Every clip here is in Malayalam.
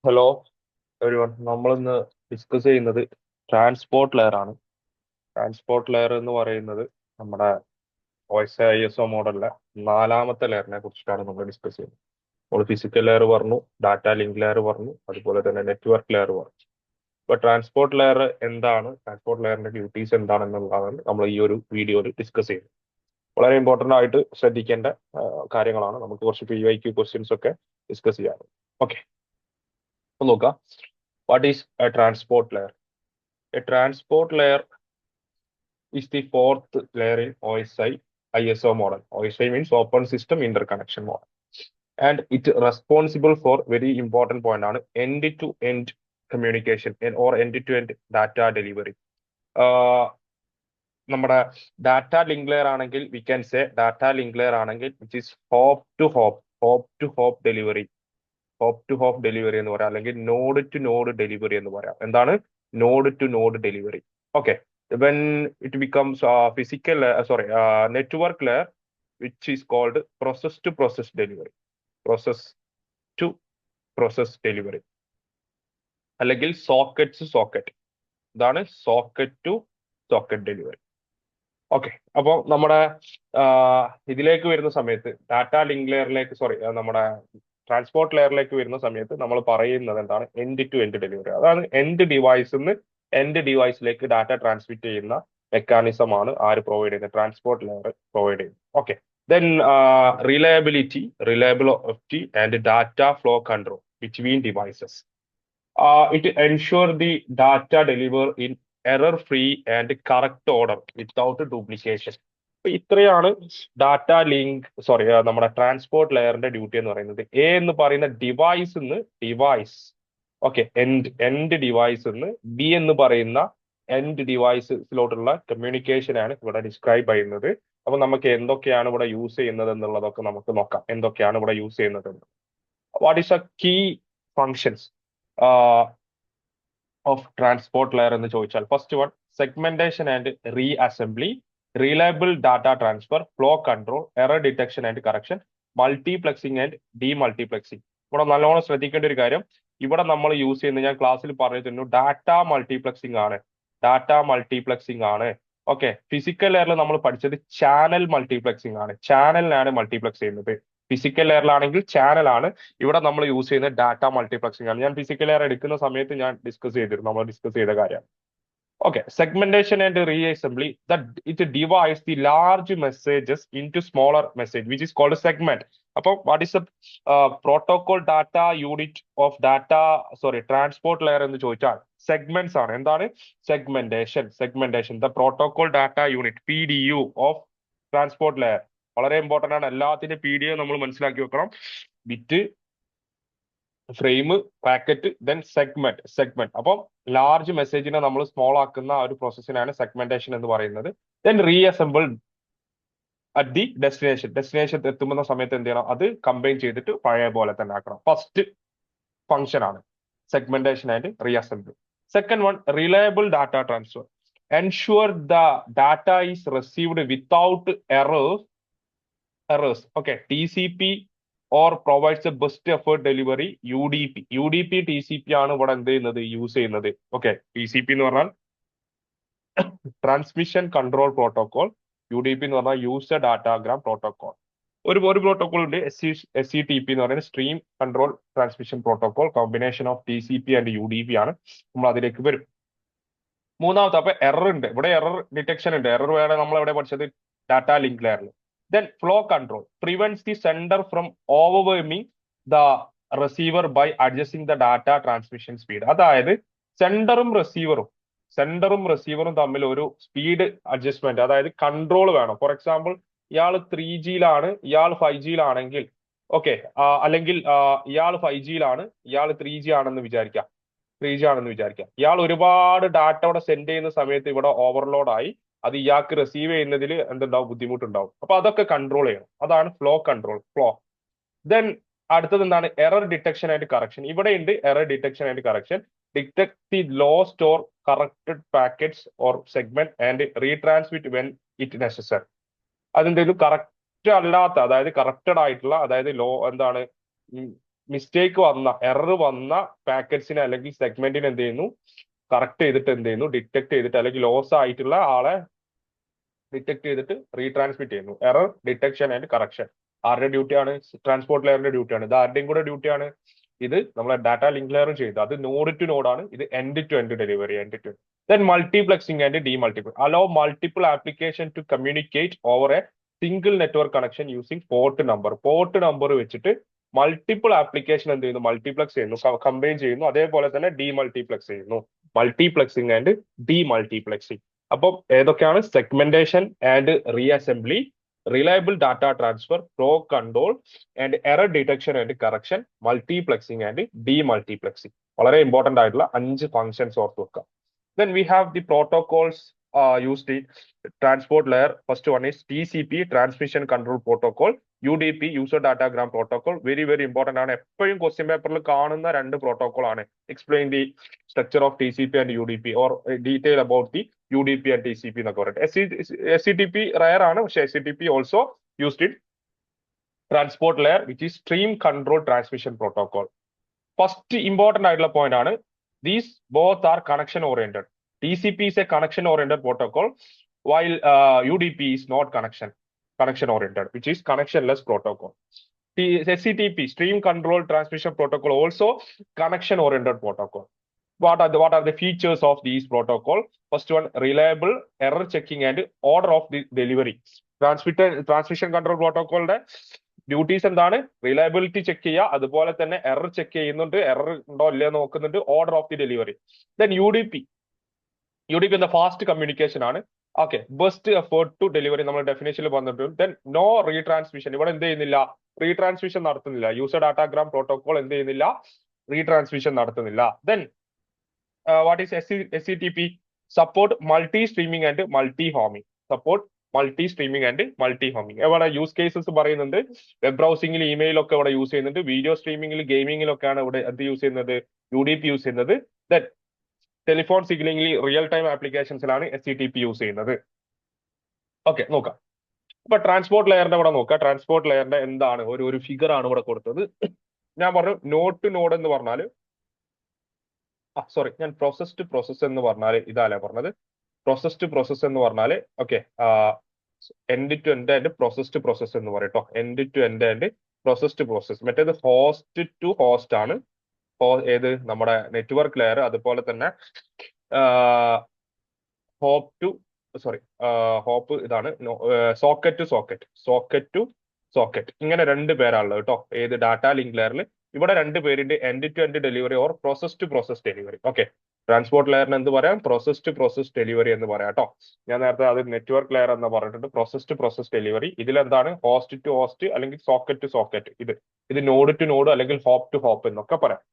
ഹലോ എവരിവൺ, നമ്മളിന്ന് ഡിസ്കസ് ചെയ്യുന്നത് ട്രാൻസ്പോർട്ട് ലെയർ ആണ്. ട്രാൻസ്പോർട്ട് ലെയർ എന്ന് പറയുന്നത് നമ്മുടെ OSI ISO മോഡലിലെ നാലാമത്തെ ലെയറിനെ കുറിച്ചിട്ടാണ് നമ്മൾ ഡിസ്കസ് ചെയ്യുന്നത്. നമ്മൾ ഫിസിക്കൽ ലെയർ പറഞ്ഞു, ഡാറ്റ ലിങ്ക് ലെയർ പറഞ്ഞു, അതുപോലെ തന്നെ നെറ്റ്വർക്ക് ലെയർ പറഞ്ഞു. ഇപ്പൊ ട്രാൻസ്പോർട്ട് ലെയർ എന്താണ്, ട്രാൻസ്പോർട്ട് ലെയറിന്റെ ഡ്യൂട്ടീസ് എന്താണെന്നുള്ളതാണ് നമ്മൾ ഈ ഒരു വീഡിയോയിൽ ഡിസ്കസ് ചെയ്യുന്നത്. വളരെ ഇമ്പോർട്ടന്റ് ആയിട്ട് ശ്രദ്ധിക്കേണ്ട കാര്യങ്ങളാണ്. നമുക്ക് കുറച്ച് PYQ ക്വസ്റ്റ്യൻസ് ഒക്കെ ഡിസ്കസ് ചെയ്യാറ്. ഓക്കെ, അപ്പൊ നോക്കാം. What is A transport layer? A transport layer is the fourth layer in OSI ISO model. OSI means Open System Interconnection model. And it responsible for very important point on end-to-end communication or end-to-end data delivery. നമ്മുടെ ഡാറ്റ ലിങ്ക് ലെയർ ആണെങ്കിൽ we can say data link layer ആണെങ്കിൽ which is hop to hop delivery. Hop to hop delivery എന്ന് പറയാം, അല്ലെങ്കിൽ നോഡ് ടു നോഡ് ഡെലിവറി എന്ന് പറയാം. എന്താണ് node to node delivery? Okay, when it becomes physical sorry network layer, which is called process to process delivery. Process to process delivery അല്ലെങ്കിൽ സോക്കറ്റ് ടു സോക്കറ്റ്. ഇതാണ് socket to socket delivery. Okay, അപ്പോൾ നമ്മുടെ ഇതിലേക്ക് വരുന്ന സമയത്ത് ഡാറ്റ ലിങ്ക് ലെയറിലേക്ക് നമ്മുടെ ട്രാൻസ്പോർട്ട് ലെയറിലേക്ക് വരുന്ന സമയത്ത് നമ്മൾ പറയുന്നത് എന്താണ്? End to end delivery. അതാണ് എൻഡ് ഡിവൈസിലേക്ക് ഡാറ്റ ട്രാൻസ്മിറ്റ് ചെയ്യുന്ന മെക്കാനിസം ആണ് ആര് പ്രൊവൈഡ് ചെയ്യുന്നത്? ട്രാൻസ്പോർട്ട് ലെയർ പ്രൊവൈഡ് ചെയ്യുന്നത്. Okay, then reliability and data flow control between devices. It ensure the data deliver in error-free and correct order without duplication. അപ്പൊ ഇത്രയാണ് ഡാറ്റ ലിങ്ക് നമ്മുടെ ട്രാൻസ്പോർട്ട് ലെയറിന്റെ ഡ്യൂട്ടി എന്ന് പറയുന്നത്. എ എന്ന് പറയുന്ന ഡിവൈസ്, ഓക്കെ, എൻഡ് ഡിവൈസ് എന്ന്. ബി എന്ന് പറയുന്ന എൻഡ് ഡിവൈസിലോട്ടുള്ള കമ്മ്യൂണിക്കേഷൻ ആണ് ഇവിടെ ഡിസ്ക്രൈബ് ചെയ്യുന്നത്. അപ്പൊ നമുക്ക് എന്തൊക്കെയാണ് ഇവിടെ യൂസ് ചെയ്യുന്നത് എന്നുള്ളതൊക്കെ നമുക്ക് നോക്കാം. എന്തൊക്കെയാണ് ഇവിടെ യൂസ് ചെയ്യുന്നത്? What is a key functions of transport layer എന്ന് ചോദിച്ചാൽ, first one segmentation and reassembly, reliable data transfer, flow control, error detection and correction, multiplexing and demultiplexing. ഇവിടെ നല്ലോണം ശ്രദ്ധിക്കേണ്ട ഒരു കാര്യം, ഇവിടെ നമ്മൾ യൂസ് ചെയ്യുന്നത് ഞാൻ ക്ലാസ്സിൽ പറഞ്ഞിരുന്നു, ഡാറ്റ മൾട്ടിപ്ലക്സിംഗ് ആണ്. ഡാറ്റ മൾട്ടിപ്ലക്സിംഗ് ആണ്. ഓക്കെ, ഫിസിക്കൽ ലെയറിൽ നമ്മൾ പഠിച്ചത് ചാനൽ മൾട്ടിപ്ലക്സിംഗ് ആണ്. ചാനലിനാണ് മൾട്ടിപ്ലക്സ് ചെയ്യുന്നത്. ഫിസിക്കൽ ലെയറിലാണെങ്കിൽ ചാനൽ ആണ്. ഇവിടെ നമ്മൾ യൂസ് ചെയ്യുന്നത് ഡാറ്റ മൾട്ടിപ്ലക്സിംഗ് ആണ്. ഞാൻ ഫിസിക്കൽ ലെയർ എടുക്കുന്ന സമയത്ത് ഞാൻ ഡിസ്കസ് ചെയ്തിരുന്നു, നമ്മൾ ഡിസ്കസ് ചെയ്ത കാര്യം. Okay, segmentation and reassembly, that it divides the large messages into smaller message, which is called a segment. അപ്പോൾ what is the protocol data unit of transport layer എന്ന് ചോദിച്ചാൽ segments ആണ്. എന്താണ് segmentation, the protocol data unit PDU of transport layer. വളരെ ഇമ്പോർട്ടന്റ് ആണ്. എല്ലാത്തിനും PDU നമ്മൾ മനസ്സിലാക്കി വെക്കണം. Bit, frame, packet, then segment. അപ്പം ലാർജ് മെസ്സേജിനെ നമ്മൾ സ്മോൾ ആക്കുന്ന ആ ഒരു പ്രോസസ്സിനാണ് സെഗ്മെന്റേഷൻ എന്ന് പറയുന്നത്. Then reassemble at the destination എത്തുന്ന സമയത്ത് എന്ത് ചെയ്യണം? അത് കമ്പൈൻ ചെയ്തിട്ട് പഴയ പോലെ തന്നെ ആക്കണം. ഫസ്റ്റ് ഫംഗ്ഷൻ ആണ് segmentation and reassemble. Second one reliable data transfer. Ensure the data is received without errors. Okay, TCP or provides A best effort delivery, UDP TCP ആണ് ഇവിടെ എന്ത് ചെയ്യുന്നത്? യൂസ് ചെയ്യുന്നത്. ഓക്കെ, TCP എന്ന് പറഞ്ഞാൽ ട്രാൻസ്മിഷൻ കൺട്രോൾ പ്രോട്ടോകോൾ, UDP എന്ന് പറഞ്ഞാൽ യൂസർ ഡാറ്റാഗ്രാം പ്രോട്ടോകോൾ. ഒരു പ്രോട്ടോകോൾ ഉണ്ട്, SCTP എന്ന് പറയുന്നത് stream control transmission protocol. Combination of TCP and UDP ആണ്. നമ്മൾ അതിലേക്ക് വരും. മൂന്നാമത്തെ, അപ്പൊ എറർ ഉണ്ട്. ഇവിടെ എറർ ഡിറ്റക്ഷൻ ഉണ്ട്. എറർ വേറെ നമ്മൾ എവിടെ പഠിച്ചത്? ഡാറ്റ ലിങ്ക് ലെയറിൽ. Then flow control prevents the sender from overwhelming the receiver by adjusting the data transmission speed. അതായത് സെൻഡറും റിസീവറും തമ്മിൽ ഒരു സ്പീഡ് അഡ്ജസ്റ്റ്മെന്റ്, അതായത് കൺട്രോൾ വേണം. ഫോർ എക്സാമ്പിൾ, ഇയാൾ 3Gയിലാണ്, ഇയാൾ 5Gയിലാണെങ്കിൽ, ഓക്കെ, അല്ലെങ്കിൽ ഇയാൾ 5Gയിലാണ്, ഇയാൾ 3G ആണെന്ന് വിചാരിക്കാം. ഇയാൾ ഒരുപാട് ഡാറ്റ ഇവിടെ സെൻഡ് ചെയ്യുന്ന സമയത്ത് ഇവിടെ ഓവർലോഡ് ആയി, അത് ഇയാൾക്ക് റിസീവ് ചെയ്യുന്നതിൽ എന്തുണ്ടാവും? ബുദ്ധിമുട്ടുണ്ടാവും. അപ്പൊ അതൊക്കെ കൺട്രോൾ ചെയ്യണം. അതാണ് ഫ്ലോ കൺട്രോൾ. ദെൻ അടുത്തത് എന്താണ്? Error detection and correction. ഇവിടെ ഉണ്ട് error detection and correction. Detect the lost or corrected packets or segment and retransmit when it necessary. അതെന്തെങ്കിലും കറക്റ്റ് അല്ലാത്ത, അതായത് കറക്റ്റഡ് ആയിട്ടുള്ള, അതായത് എന്താണ് മിസ്റ്റേക്ക് വന്ന എറർ വന്ന പാക്കറ്റ്സിനെ അല്ലെങ്കിൽ സെഗ്മെന്റിനെ എന്ത് ചെയ്യുന്നു കറക്റ്റ് ചെയ്തിട്ട് എന്ത് ചെയ്യുന്നു ഡിറ്റക്ട് ചെയ്തിട്ട് അല്ലെങ്കിൽ ലോസ് ആയിട്ടുള്ള ആളെ ഡിറ്റക്ട് ചെയ്തിട്ട് റീട്രാൻസ്മിറ്റ് ചെയ്യുന്നു. എറർ ഡിറ്റക്ഷൻ ആൻഡ് കറക്ഷൻ ആരുടെ ഡ്യൂട്ടിയാണ്? ട്രാൻസ്പോർട്ട് ലെയറിന്റെ ഡ്യൂട്ടിയാണ്. ഇത് ആരുടെയും കൂടെ ഡ്യൂട്ടിയാണ്. ഇത് നമ്മളെ ഡാറ്റ ലിങ്ക് ലെയറും ചെയ്തു. അത് നോഡ് ടു നോഡ് ആണ്. ഇത് end to end delivery, end to. Then multiplexing and demultiplexing allow multiple application to communicate over a single network connection using port number. Port number വെച്ചിട്ട് മൾട്ടിപ്പിൾ ആപ്ലിക്കേഷൻ എന്ത് ചെയ്യുന്നു? മൾട്ടിപ്ലക്സ് ചെയ്യുന്നു, കമ്പൈൻ ചെയ്യുന്നു. അതേപോലെ തന്നെ ഡീമൾട്ടിപ്ലക്സ് ചെയ്യുന്നു. Multiplexing and demultiplexing. അപ്പം ഏതൊക്കെയാണ്? Segmentation and reassembly, reliable data transfer, flow control and error detection and correction, multiplexing and demultiplexing. വളരെ ഇമ്പോർട്ടന്റ് ആയിട്ടുള്ള 5 ഫങ്ഷൻസ് ഓർത്ത് വെക്കാം. Then we have the protocols used in transport layer. First one is TCP, Transmission Control Protocol. UDP, User Datagram Protocol. Very, very important ആണ്. എപ്പോഴും ക്വസ്റ്റ്യൻ പേപ്പറിൽ കാണുന്ന 2 പ്രോട്ടോകോൾ ആണ്. Explain the structure of TCP and UDP or detail about the UDP and TCP എന്നൊക്കെ പറഞ്ഞിട്ട്. SCTP rare ആണ്, പക്ഷേ SCTP also used in transport layer, which is Stream Control Transmission Protocol. First important ആയിട്ടുള്ള പോയിന്റ് ആണ്. These both are connection oriented. TCP is a connection oriented protocol, while UDP is not connection oriented, which is connectionless protocol. The SCTP, Stream Control Transmission Protocol, also connection oriented protocol. What are the features of these protocol? First one, reliable, error checking and order of the delivery. Transmission Control Protocol duties എന്താണ്? റിലയബിലിറ്റി ചെക്ക് ചെയ്യുക, അതുപോലെ തന്നെ എറർ ചെക്ക് ചെയ്യുന്നുണ്ട്, എറർ ഉണ്ടോ ഇല്ലയോ നോക്കുന്നുണ്ട്, order of the delivery. Then UDP എന്താ? ഫാസ്റ്റ് കമ്മ്യൂണിക്കേഷൻ ആണ്. Okay, best effort to delivery നമ്മൾ ഡെഫിനേഷനിൽ പറഞ്ഞിട്ടുണ്ട്. ദെൻ നോ റീട്രാൻസ്മിഷൻ, ഇവിടെ എന്ത് ചെയ്യുന്നില്ല? റീട്രാൻസ്മിഷൻ നടത്തുന്നില്ല. യൂസർ ഡാറ്റാഗ്രാം പ്രോട്ടോകോൾ എന്ത് ചെയ്യുന്നില്ല? റീട്രാൻസ്മിഷൻ നടത്തുന്നില്ല. Then what is SCTP? Support multi streaming and multi homing. Support multi streaming and multi homing. ഇവിടെ യൂസ് കേസസ് പറയുന്നുണ്ട്. വെബ് ബ്രൗസിംഗിൽ, ഇമെയിലൊക്കെ ഇവിടെ യൂസ് ചെയ്യുന്നുണ്ട്. വീഡിയോ സ്ട്രീമിംഗിൽ, ഗെയിമിംഗിലൊക്കെയാണ് ഇവിടെ എന്ത് യൂസ് ചെയ്യുന്നത്? UDP യൂസ് ചെയ്യുന്നത്. ദെൻ ടെലിഫോൺ സിഗ്നലിംഗിൽ, റിയൽ ടൈം ആപ്ലിക്കേഷൻസിലാണ് SCTP യൂസ് ചെയ്യുന്നത്. ഓക്കെ, നോക്കാം. അപ്പൊ ട്രാൻസ്പോർട്ട് ലെയറിന്റെ ഇവിടെ നോക്കാം. ട്രാൻസ്പോർട്ട് ലെയറിന്റെ എന്താണ്? ഒരു ഫിഗർ ആണ് ഇവിടെ കൊടുത്തത്. ഞാൻ പറഞ്ഞു നോഡ് ടു നോഡ് എന്ന് പറഞ്ഞാൽ, സോറി, ഞാൻ പ്രോസസ് ടു പ്രോസസ് എന്ന് പറഞ്ഞാൽ ഇതല്ല പറഞ്ഞത്. പ്രോസസ് ടു പ്രോസസ് എന്ന് പറഞ്ഞാൽ okay, end to end and process to process എന്ന് പറയും കേട്ടോ. End to end and process to process. മറ്റേത് ഹോസ്റ്റ് ടു ഹോസ്റ്റ് ആണ്. ഏത്? നമ്മുടെ നെറ്റ്വർക്ക് ലെയർ. അതുപോലെ തന്നെ ഹോപ്പ് ടു ഹോപ്പ് ഇതാണ്. Socket to socket, socket to socket. ഇങ്ങനെ 2 പേരാണുള്ളത് കേട്ടോ. ഏത്? ഡാറ്റ ലിങ്ക് ലെയറിൽ. ഇവിടെ 2 പേരുണ്ട്, end to end delivery or process to process delivery. Okay, transport ലെയറിന് എന്ത് പറയാം? പ്രോസസ് ടു പ്രോസസ് ഡെലിവറി എന്ന് പറയാം കേട്ടോ. ഞാൻ നേരത്തെ അത് നെറ്റ്വർക്ക് ലെയർ എന്ന് പറഞ്ഞിട്ടുണ്ട്. Process to process delivery. ഇതിലെന്താണ്? ഹോസ്റ്റ് ടു ഹോസ്റ്റ് അല്ലെങ്കിൽ സോക്കറ്റ് ടു സോക്കറ്റ്. ഇത് നോഡ് ടു നോഡ് അല്ലെങ്കിൽ ഹോപ്പ് ടു ഹോപ്പ് എന്നൊക്കെ പറയാം.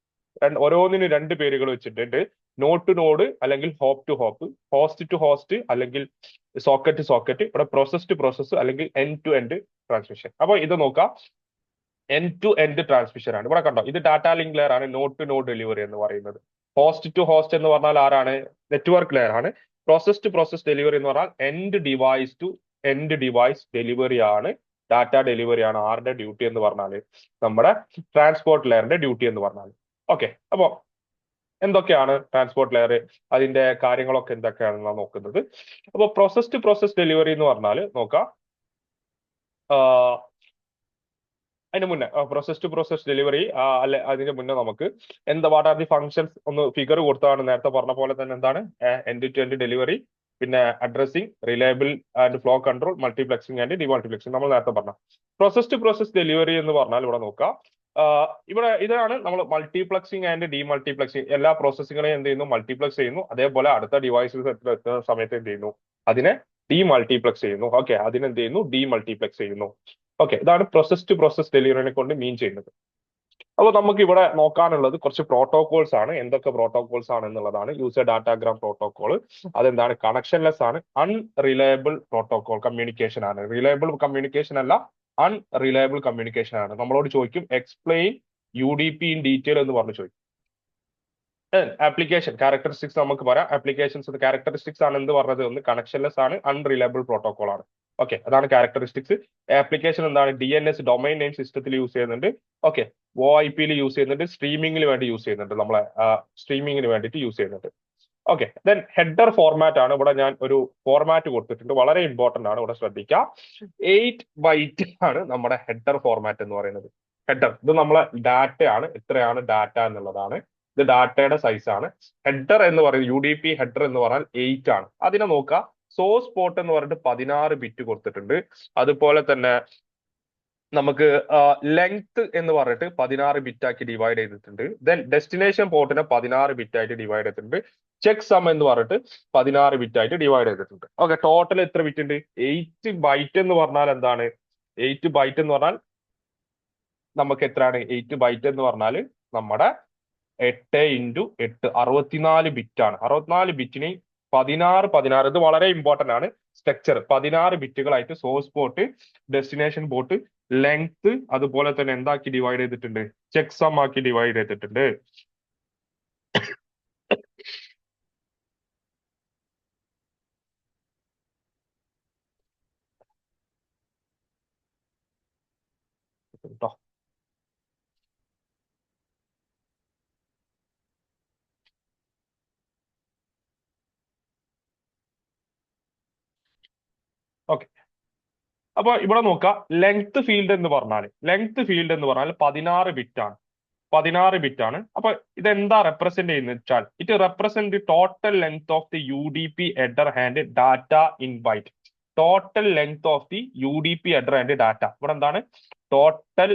ഓരോന്നിനും 2 പേരുകൾ വെച്ചിട്ടുണ്ട്. നോഡ് ടു നോഡ് അല്ലെങ്കിൽ hop to hop, host to host അല്ലെങ്കിൽ സോക്കറ്റ് ടു സോക്കറ്റ്, ഇവിടെ പ്രോസസ് ടു പ്രോസസ് അല്ലെങ്കിൽ എൻഡ് ടു എൻഡ് ട്രാൻസ്മിഷൻ. അപ്പൊ ഇത് നോക്കാം, എൻഡ് ടു എൻഡ് ട്രാൻസ്മിഷൻ ആണ്. ഇവിടെ കണ്ടോ, ഇത് ഡാറ്റ ലിങ്ക് ലെയർ ആണ്. നോഡ് ടു നോഡ് ഡെലിവറി എന്ന് പറയുന്നത്. ഹോസ്റ്റ് ടു ഹോസ്റ്റ് എന്ന് പറഞ്ഞാൽ ആരാണ്? നെറ്റ്വർക്ക് ലെയർ ആണ്. പ്രോസസ് ടു പ്രോസസ് ഡെലിവറി എന്ന് പറഞ്ഞാൽ end device to end device delivery ആണ്. ഡാറ്റ ഡെലിവറി ആണ്. ആരുടെ ഡ്യൂട്ടി എന്ന് പറഞ്ഞാൽ? നമ്മുടെ ട്രാൻസ്പോർട്ട് ലെയറിന്റെ ഡ്യൂട്ടി എന്ന് പറഞ്ഞാൽ. ഓക്കെ, അപ്പോ എന്തൊക്കെയാണ് ട്രാൻസ്പോർട്ട് ലെയർ, അതിന്റെ കാര്യങ്ങളൊക്കെ എന്തൊക്കെയാണെന്നാണ് നോക്കുന്നത്. അപ്പോൾ പ്രോസസ് ടു പ്രോസസ് ഡെലിവറി എന്ന് പറഞ്ഞാൽ നോക്കാം. അതിന് മുന്നേ പ്രോസസ് ടു പ്രോസസ് ഡെലിവറി അല്ലെ, അതിന് മുന്നേ നമുക്ക് വാട്ട് ആർ ദി ഫങ്ഷൻസ് ഒന്ന് ഫിഗർ കൊടുത്താണ്. നേരത്തെ പറഞ്ഞ പോലെ തന്നെ എന്താണ്? എൻഡ് ടു എൻഡ് ഡെലിവറി, പിന്നെ addressing, reliable and flow control, multiplexing and demultiplexing നമ്മൾ നേരത്തെ പറഞ്ഞ. പ്രോസസ് ടു പ്രോസസ് ഡെലിവറി എന്ന് പറഞ്ഞാൽ ഇവിടെ നോക്കാം. ഇവിടെ ഇതാണ് നമ്മൾ മൾട്ടിപ്ലക്സിംഗ് ആൻഡ് ഡീമൾട്ടിപ്ലക്സിംഗ്. എല്ലാ പ്രോസസ്സിങ്ങളെയും എന്ത് ചെയ്യുന്നു? മൾട്ടിപ്ലക്സ് ചെയ്യുന്നു. അതേപോലെ അടുത്ത ഡിവൈസിൽ എത്തുന്ന സമയത്ത് എന്ത് ചെയ്യുന്നു? അതിനെ ഡീമൾട്ടിപ്ലക്സ് ചെയ്യുന്നു. ഓക്കെ, അതിനെന്ത് ചെയ്യുന്നു? ഡീമൾട്ടിപ്ലക്സ് ചെയ്യുന്നു. ഓക്കെ, ഇതാണ് പ്രോസസ് ടു പ്രോസസ് ഡെലിവറിനെ കൊണ്ട് മീൻ ചെയ്യുന്നത്. അപ്പോൾ നമുക്ക് ഇവിടെ നോക്കാനുള്ളത് കുറച്ച് പ്രോട്ടോകോൾസ് ആണ്. എന്തൊക്കെ പ്രോട്ടോകോൾസ് ആണ് എന്നുള്ളതാണ്. യൂസർ ഡാറ്റാഗ്രാം പ്രോട്ടോകോൾ, അതെന്താണ്? കണക്ഷൻലെസ് ആണ്. അൺറിലയബിൾ പ്രോട്ടോകോൾ കമ്മ്യൂണിക്കേഷൻ ആണ്. റിലയബിൾ കമ്മ്യൂണിക്കേഷൻ അല്ല, അൺറിലയബിൾ കമ്മ്യൂണിക്കേഷൻ ആണ്. നമ്മളോട് ചോദിക്കും എക്സ്പ്ലെയിൻ UDP ഇൻ ഡീറ്റെയിൽ എന്ന് പറഞ്ഞു ചോദിക്കും. ആപ്ലിക്കേഷൻ ക്യാരക്ടറിസ്റ്റിക്സ് നമുക്ക് പറയാം. ആപ്ലിക്കേഷൻസ് ക്യാരക്ടറിസ്റ്റിക്സ് ആണ് എന്ത് പറഞ്ഞത്? ഒന്ന് കണക്ഷൻലെസ് ആണ്, അൺറിലയബിൾ പ്രോട്ടോകോൾ ആണ്. ഓക്കെ, അതാണ് ക്യാരക്ടറിസ്റ്റിക്സ്. ആപ്ലിക്കേഷൻ എന്താണ്? DNS ഡൊമൈൻ നെയിം സിസ്റ്റത്തിൽ യൂസ് ചെയ്യുന്നുണ്ട്. ഓക്കെ, OIP യൂസ് ചെയ്യുന്നുണ്ട്, സ്ട്രീമിംഗിന് വേണ്ടി യൂസ് ചെയ്യുന്നുണ്ട്, നമ്മളെ സ്ട്രീമിംഗിന് വേണ്ടിയിട്ട് യൂസ് ചെയ്യുന്നുണ്ട്. ഓക്കെ, ദെൻ ഹെഡർ ഫോർമാറ്റ് ആണ്. ഇവിടെ ഞാൻ ഒരു ഫോർമാറ്റ് കൊടുത്തിട്ടുണ്ട്, വളരെ ഇമ്പോർട്ടന്റ് ആണ്, ഇവിടെ ശ്രദ്ധിക്കുക. 8 ബൈറ്റ് ആണ് നമ്മുടെ ഹെഡർ ഫോർമാറ്റ് എന്ന് പറയുന്നത്. ഹെഡർ ഇത് നമ്മളെ ഡാറ്റ ആണ്, എത്രയാണ് ഡാറ്റ എന്നുള്ളതാണ്. ഇത് ഡാറ്റയുടെ സൈസ് ആണ്. ഹെഡർ എന്ന് പറയുന്നത് UDP ഹെഡർ എന്ന് പറഞ്ഞാൽ 8 ആണ്. അതിനെ നോക്കുക. സോഴ്സ് പോർട്ട് എന്ന് പറഞ്ഞിട്ട് 16 ബിറ്റ് കൊടുത്തിട്ടുണ്ട്. അതുപോലെ തന്നെ നമുക്ക് ലെങ്ത് എന്ന് പറഞ്ഞിട്ട് 16 ബിറ്റ് ആക്കി ഡിവൈഡ് ചെയ്തിട്ടുണ്ട്. ദെൻ ഡെസ്റ്റിനേഷൻ പോർട്ടിനെ 16 ബിറ്റ് ആയിട്ട് ഡിവൈഡ് ചെയ്തിട്ടുണ്ട്. ചെക്ക് സം എന്ന് പറഞ്ഞിട്ട് 16 ബിറ്റ് ആയിട്ട് ഡിവൈഡ് ചെയ്തിട്ടുണ്ട്. ഓക്കെ, ടോട്ടൽ എത്ര ബിറ്റ് ഉണ്ട്? 8 ബൈറ്റ് എന്ന് പറഞ്ഞാൽ എന്താണ്? 8 ബൈറ്റ് എന്ന് പറഞ്ഞാൽ നമുക്ക് എത്രയാണ്? 8 ബൈറ്റ് എന്ന് പറഞ്ഞാൽ നമ്മുടെ 8 ഇൻറ്റു 8 64 ബിറ്റ് ആണ്. 64 ബിറ്റിന് 16 ഇത് വളരെ ഇമ്പോർട്ടന്റ് ആണ്. സ്ട്രക്ചർ 16 ബിറ്റുകളായിട്ട് source port, destination port, length, അതുപോലെ തന്നെ എന്താക്കി ഡിവൈഡ് ചെയ്തിട്ടുണ്ട്? ചെക്ക് സം ആക്കി ഡിവൈഡ് ചെയ്തിട്ടുണ്ട്. കേട്ടോ, ഓക്കെ. അപ്പൊ ഇവിടെ നോക്കാം, ലെങ്ത് ഫീൽഡ് എന്ന് പറഞ്ഞാൽ 16 ബിറ്റ് ആണ്. 16 ബിറ്റ് ആണ്. അപ്പൊ ഇതെന്താ റെപ്രസെന്റ് ചെയ്യുന്നത് വെച്ചാൽ, it represent the total length of the UDP header and data in byte. Total length of the UDP header and data. ഇവിടെ എന്താണ്? ടോട്ടൽ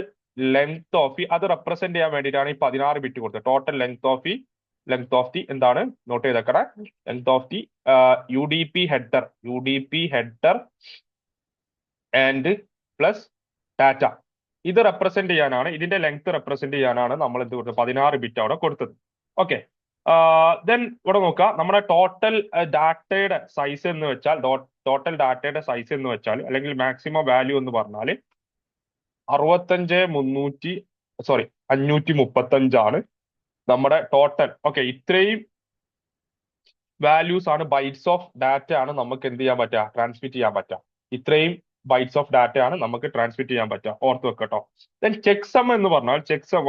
ലെങ്ത് ഓഫ് അത് റെപ്രസെന്റ് ചെയ്യാൻ വേണ്ടിയിട്ടാണ് ഈ 16 ബിറ്റ് കൊടുത്തത്. ടോട്ടൽ ലെങ്ത് ഓഫ് ദി എന്താണ്? നോട്ട് ചെയ്തേക്കണേ. Length of the UDP header and plus data. ഇത് റെപ്രസെന്റ് ചെയ്യാനാണ്, ഇതിന്റെ ലെങ്ത് റെപ്രസെന്റ് ചെയ്യാനാണ് നമ്മൾ എന്ത് കൊടുത്തത്? 16 ബിറ്റ് അവിടെ കൊടുത്തത്. ഓക്കെ, ദെൻ ഇവിടെ നോക്കാം, നമ്മുടെ ടോട്ടൽ ഡാറ്റയുടെ സൈസ് എന്ന് വെച്ചാൽ, അല്ലെങ്കിൽ മാക്സിമം വാല്യൂ എന്ന് പറഞ്ഞാൽ 535 ആണ് നമ്മുടെ ടോട്ടൽ. ഓക്കെ, ഇത്രയും വാല്യൂസ് ആണ്, ബൈറ്റ്സ് ഓഫ് ഡാറ്റ ആണ് നമുക്ക് എന്ത് ചെയ്യാൻ പറ്റുക? ട്രാൻസ്മിറ്റ് ചെയ്യാൻ പറ്റുക. ഇത്രയും ബൈറ്റ്സ് ഓഫ് ഡാറ്റ ആണ് നമുക്ക് ട്രാൻസ്മിറ്റ് ചെയ്യാൻ പറ്റുക. ഓർത്ത് വെക്കട്ടോ. ദെൻ ചെക്ക് സം എന്ന് പറഞ്ഞാൽ,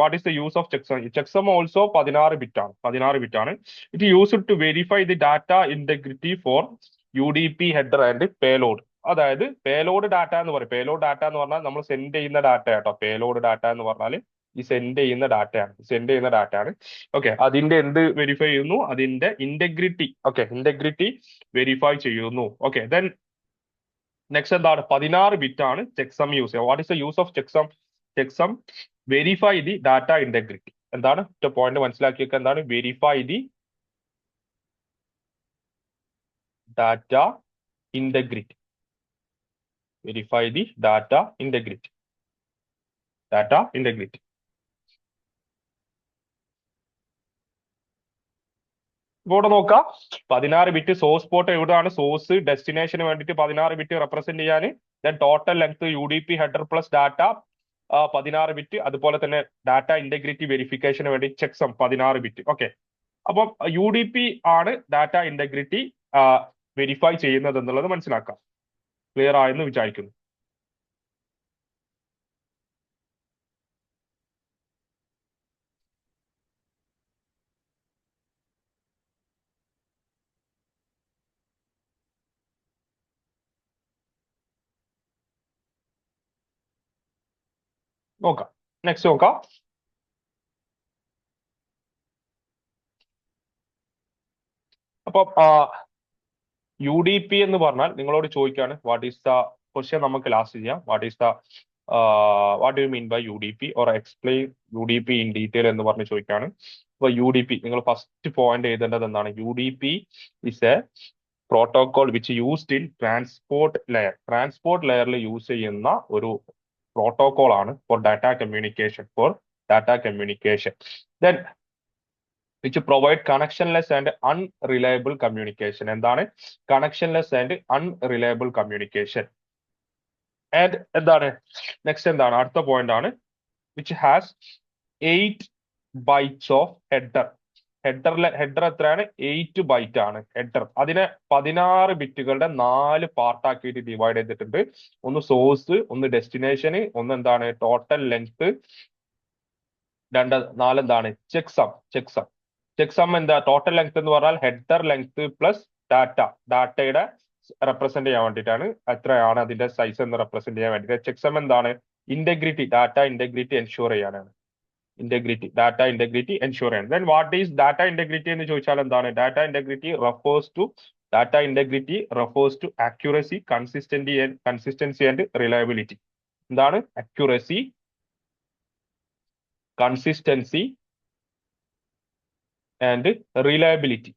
what is the use of check sum? Check sum also 16 bit ആണ്. It used to verify the data integrity for UDP header and payload. അതായത് പേലോഡ് ഡാറ്റ എന്ന് പറയും. പേലോഡ് ഡാറ്റ എന്ന് പറഞ്ഞാൽ നമ്മൾ സെൻഡ് ചെയ്യുന്ന ഡാറ്റ കേട്ടോ. പേലോഡ് ഡാറ്റ എന്ന് പറഞ്ഞാൽ ഈ സെൻഡ് ചെയ്യുന്ന ഡാറ്റയാണ്. ഓക്കെ, അതിന്റെ എന്ത് വെരിഫൈ ചെയ്യുന്നു? അതിന്റെ ഇന്റഗ്രിറ്റി. ഓക്കെ, ഇന്റഗ്രിറ്റി വെരിഫൈ ചെയ്യുന്നു. ഓക്കെ, ദെൻ നെക്സ്റ്റ് എന്താണ്? 16 ബിറ്റ് ആണ് ചെക്ക് സം യൂസ് ചെയ്യുക. What is the use of check sum? Verify the data integrity. എന്താണ് പോയിന്റ് മനസ്സിലാക്കി വെക്കുക. എന്താണ്? Verify the data integrity. Verify the data integrity. ഇവിടെ നോക്കാം, 16 ബിറ്റ് സോഴ്സ് പോർട്ട്. എവിടെയാണ് സോഴ്സ്? ഡെസ്റ്റിനേഷന് വേണ്ടിയിട്ട് 16 ബിറ്റ് റെപ്രസെന്റ് ചെയ്യാൻ. Then total length UDP header plus data 16 bit. അതുപോലെ തന്നെ ഡാറ്റ ഇന്റഗ്രിറ്റി വെരിഫിക്കേഷന് വേണ്ടി ചെക്ക് സം 16 ബിറ്റ്. ഓക്കെ, അപ്പം UDP ആണ് ഡാറ്റ ഇന്റഗ്രിറ്റി വെരിഫൈ ചെയ്യുന്നത് എന്നുള്ളത് മനസ്സിലാക്കാം. ക്ലിയർ ആയെന്ന് വിചാരിക്കുന്നു. നോക്കാം, നെക്സ്റ്റ് നോക്കാം. അപ്പം UDP എന്ന് പറഞ്ഞാൽ നിങ്ങളോട് ചോദിക്കാണ്, വാട്ട് ഈസ് ദ ക്വസ്റ്റ്യൻ? നമുക്ക് ലാസ്റ്റ് ചെയ്യാം. What do you mean by UDP or explain UDP in detail എന്ന് പറഞ്ഞ് ചോദിക്കാണ്. അപ്പൊ UDP നിങ്ങൾ ഫസ്റ്റ് പോയിന്റ് എഴുതേണ്ടത് എന്താണ്? UDP is A protocol which used in transport ലെയറിൽ യൂസ് ചെയ്യുന്ന ഒരു പ്രോട്ടോകോൾ ആണ് for data communication. Then which provide connectionless and unreliable communication. എന്താണ്? connectionless and unreliable communication. And എന്താണ്? നെക്സ്റ്റ് എന്താണ്? അടുത്ത പോയിന്റ് ആണ് which has 8 bytes of header. Header എത്രയാണ്? 8 ബൈറ്റ് ആണ് ഹെഡർ. അതിനെ 16 ബിറ്റുകളുടെ 4 പാർട്ടാക്കിയിട്ട് ഡിവൈഡ് ചെയ്തിട്ടുണ്ട്. ഒന്ന് സോഴ്സ്, ഒന്ന് ഡെസ്റ്റിനേഷന്, ഒന്ന് എന്താണ് ടോട്ടൽ ലെങ്ത്, നാലെന്താണ് ചെക്ക് സം എന്താ? ടോട്ടൽ ലെങ്ത് എന്ന് പറഞ്ഞാൽ ഹെഡർ ലെങ്ത് പ്ലസ് ഡാറ്റയുടെ റെപ്രസെന്റ് ചെയ്യാൻ വേണ്ടിയിട്ടാണ്. എത്രയാണ് അതിന്റെ സൈസ് എന്ന് റെപ്രസെന്റ് ചെയ്യാൻ വേണ്ടിയിട്ട്. ചെക്ക് സം എന്താണ്? ഇന്റഗ്രിറ്റി, ഡാറ്റ ഇന്റഗ്രിറ്റി എൻഷുർ ചെയ്യാനാണ്. ഡാറ്റ ഇന്റഗ്രിറ്റി എൻഷുർ ചെയ്യണം. Then what is data integrity എന്ന് ചോദിച്ചാൽ എന്താണ്? Data integrity refers to accuracy, consistency and reliability. എന്താണ്? Accuracy, consistency and reliability.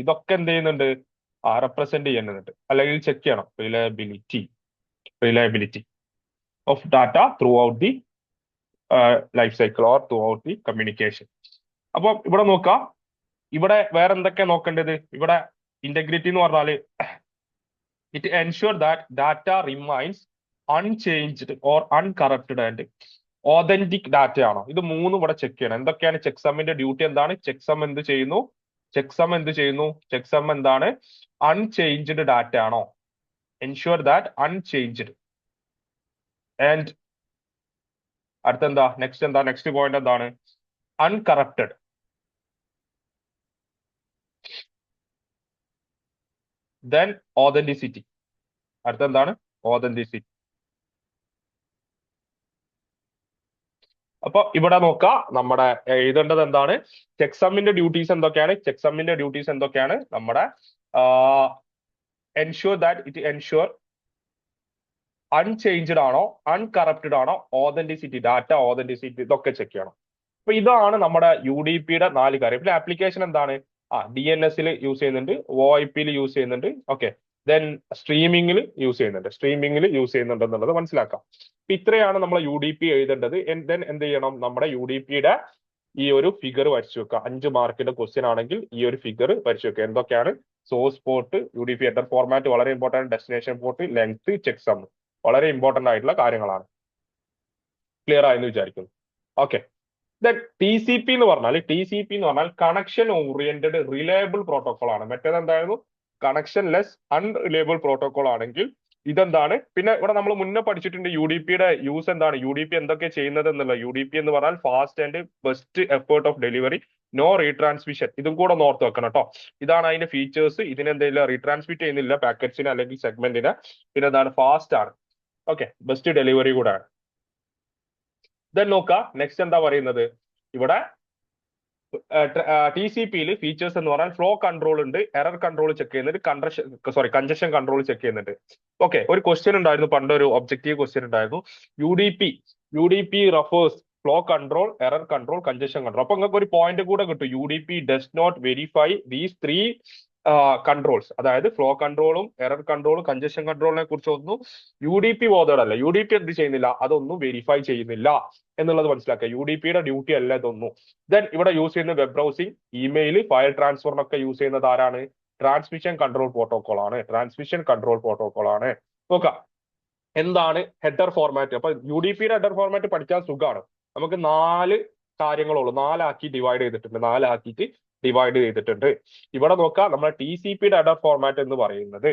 ഇതൊക്കെ എന്ത് ചെയ്യുന്നുണ്ട്? റെപ്രസെന്റ് ചെയ്യുന്നുണ്ട്, അല്ലെങ്കിൽ ചെക്ക് ചെയ്യണം. Reliability of data through out the life cycle or through out the communication. അപ്പൊ ഇവിടെ നോക്കാം, ഇവിടെ വേറെ എന്തൊക്കെയാ നോക്കേണ്ടത്? ഇവിടെ ഇന്റഗ്രിറ്റി എന്ന് പറഞ്ഞാല് it ensure that data remains unchanged or uncorrupted and authentic data ആണോ? ഇത് മൂന്നും ഇവിടെ ചെക്ക് ചെയ്യണം. എന്തൊക്കെയാണ് ചെക്ക് സമ്മിന്റെ ഡ്യൂട്ടി? എന്താണ് ചെക്ക് സം എന്ത് ചെയ്യുന്നു? ചെക്ക് സം എന്താണ്? അൺചേഞ്ച്ഡ് ഡാറ്റ ആണോ? Ensure that unchanged. ആൻഡ് അടുത്തെന്താ? നെക്സ്റ്റ് പോയിന്റ് എന്താണ്? അൺകറപ്റ്റഡ്. Then authenticity. അടുത്തെന്താണ്? ഓതന്റിസിറ്റി. അപ്പൊ ഇവിടെ നോക്കാം, നമ്മുടെ എഴുതേണ്ടത് എന്താണ്? ചെക്ക് സമ്മിന്റെ ഡ്യൂട്ടീസ് എന്തൊക്കെയാണ്? നമ്മുടെ ensure that it ensure unchanged ആണോ, അൺകറപ്റ്റഡ് ആണോ, ഓതന്റിസിറ്റി, ഡാറ്റ ഓതന്റിസിറ്റി, ഇതൊക്കെ ചെക്ക് ചെയ്യണം. അപ്പൊ ഇതാണ് നമ്മുടെ UDPയുടെ 4 കാര്യം. പിന്നെ ആപ്ലിക്കേഷൻ എന്താണ്? DNSൽ യൂസ് ചെയ്യുന്നുണ്ട്, OIPയിൽ യൂസ് ചെയ്യുന്നുണ്ട്. ഓക്കെ, ദെൻ സ്ട്രീമിംഗിൽ യൂസ് ചെയ്യുന്നുണ്ട് എന്നുള്ളത് മനസ്സിലാക്കാം. അപ്പൊ ഇത്രയാണ് നമ്മൾ UDP എഴുതേണ്ടത്. ദെൻ എന്ത് ചെയ്യണം? നമ്മുടെ UDPയുടെ ഈ ഒരു ഫിഗർ വരച്ചു വെക്കുക. 5 മാർക്കിന്റെ ക്വസ്റ്റ്യൻ ആണെങ്കിൽ ഈ ഒരു ഫിഗർ വരച്ചു വെക്കുക. എന്തൊക്കെയാണ്? Source port, UDP header format വളരെ important, destination port, length, check sum, വളരെ ഇമ്പോർട്ടന്റ് ആയിട്ടുള്ള കാര്യങ്ങളാണ്. ക്ലിയർ ആയെന്ന് വിചാരിക്കുന്നു. ഓക്കെ, ദെൻ TCP എന്ന് പറഞ്ഞാൽ കണക്ഷൻ ഓറിയന്റഡ് റിലയബിൾ പ്രോട്ടോകോൾ ആണ്. മറ്റേത് എന്തായിരുന്നു? കണക്ഷൻ ലെസ് അൺറിലയബിൾ പ്രോട്ടോകോൾ ആണെങ്കിൽ ഇതെന്താണ്? പിന്നെ ഇവിടെ നമ്മൾ മുന്നേ പഠിച്ചിട്ടുണ്ട് UDPയുടെ യൂസ് എന്താണ്, UDP എന്തൊക്കെ ചെയ്യുന്നത് എന്നുള്ള. UDP എന്ന് പറഞ്ഞാൽ fast and best effort of delivery, no retransmission. ഇതും കൂടെ ഒന്ന് ഓർത്ത് വെക്കണം കേട്ടോ. ഇതാണ് അതിന്റെ ഫീച്ചേഴ്സ്. ഇതിനെന്തെങ്കിലും റീട്രാൻസ്മിറ്റ് ചെയ്യുന്നില്ല പാക്കറ്റ്സിന് അല്ലെങ്കിൽ സെഗ്മെന്റിന്. പിന്നെ എന്താണ്? ഫാസ്റ്റ് ആണ്. ഓക്കെ, ബെസ്റ്റ് ഡെലിവറി കൂടെ ആണ്. ദെൻ നോക്കുക, നെക്സ്റ്റ് എന്താ പറയുന്നത്? ഇവിടെ TCPയിൽ ഫീച്ചേഴ്സ് എന്ന് പറഞ്ഞാൽ ഫ്ലോ കൺട്രോൾ ഉണ്ട്, എറർ കൺട്രോൾ ചെക്ക് ചെയ്യുന്നുണ്ട്, കൺജഷൻ കൺട്രോൾ ചെക്ക് ചെയ്യുന്നുണ്ട്. ഓക്കെ, ഒരു ക്വസ്റ്റ്യൻ ഉണ്ടായിരുന്നു, പണ്ടൊരു ഒബ്ജക്റ്റീവ് ക്വസ്റ്റ്യൻ ഉണ്ടായിരുന്നു. UDP refers flow control, error control, congestion control. അപ്പൊ നിങ്ങൾക്ക് ഒരു പോയിന്റ് കൂടെ കിട്ടും. UDP does not verify these 3 controls. അതായത് ഫ്ലോ കൺട്രോളും എറർ കൺട്രോളും കൺജഷൻ കൺട്രോളിനെ കുറിച്ച് ഒന്നും UDP ബോധേഡല്ല. UDP എന്ത് ചെയ്യുന്നില്ല? അതൊന്നും വെരിഫൈ ചെയ്യുന്നില്ല എന്നുള്ളത് മനസ്സിലാക്കുക. UDPയുടെ ഡ്യൂട്ടി അല്ല ഇതൊന്നും. ദെൻ ഇവിടെ യൂസ് ചെയ്യുന്ന വെബ് ബ്രൗസിംഗ്, ഇമെയിൽ, ഫയൽ ട്രാൻസ്ഫറിനൊക്കെ യൂസ് ചെയ്യുന്നത് ആരാണ്? ട്രാൻസ്മിഷൻ കൺട്രോൾ പ്രോട്ടോകോൾ ആണ്. നോക്കാം, എന്താണ് ഹെഡർ ഫോർമാറ്റ്? അപ്പൊ UDPയുടെ ഹെഡർ ഫോർമാറ്റ് പഠിക്കാൻ സുഖമാണ്. നമുക്ക് 4 കാര്യങ്ങളുള്ളൂ. 4 ആക്കിയിട്ട് ഡിവൈഡ് ചെയ്തിട്ടുണ്ട്. ഇവിടെ നോക്കാം, നമ്മുടെ TCPയുടെ ഹെഡർ ഫോർമാറ്റ് എന്ന് പറയുന്നത്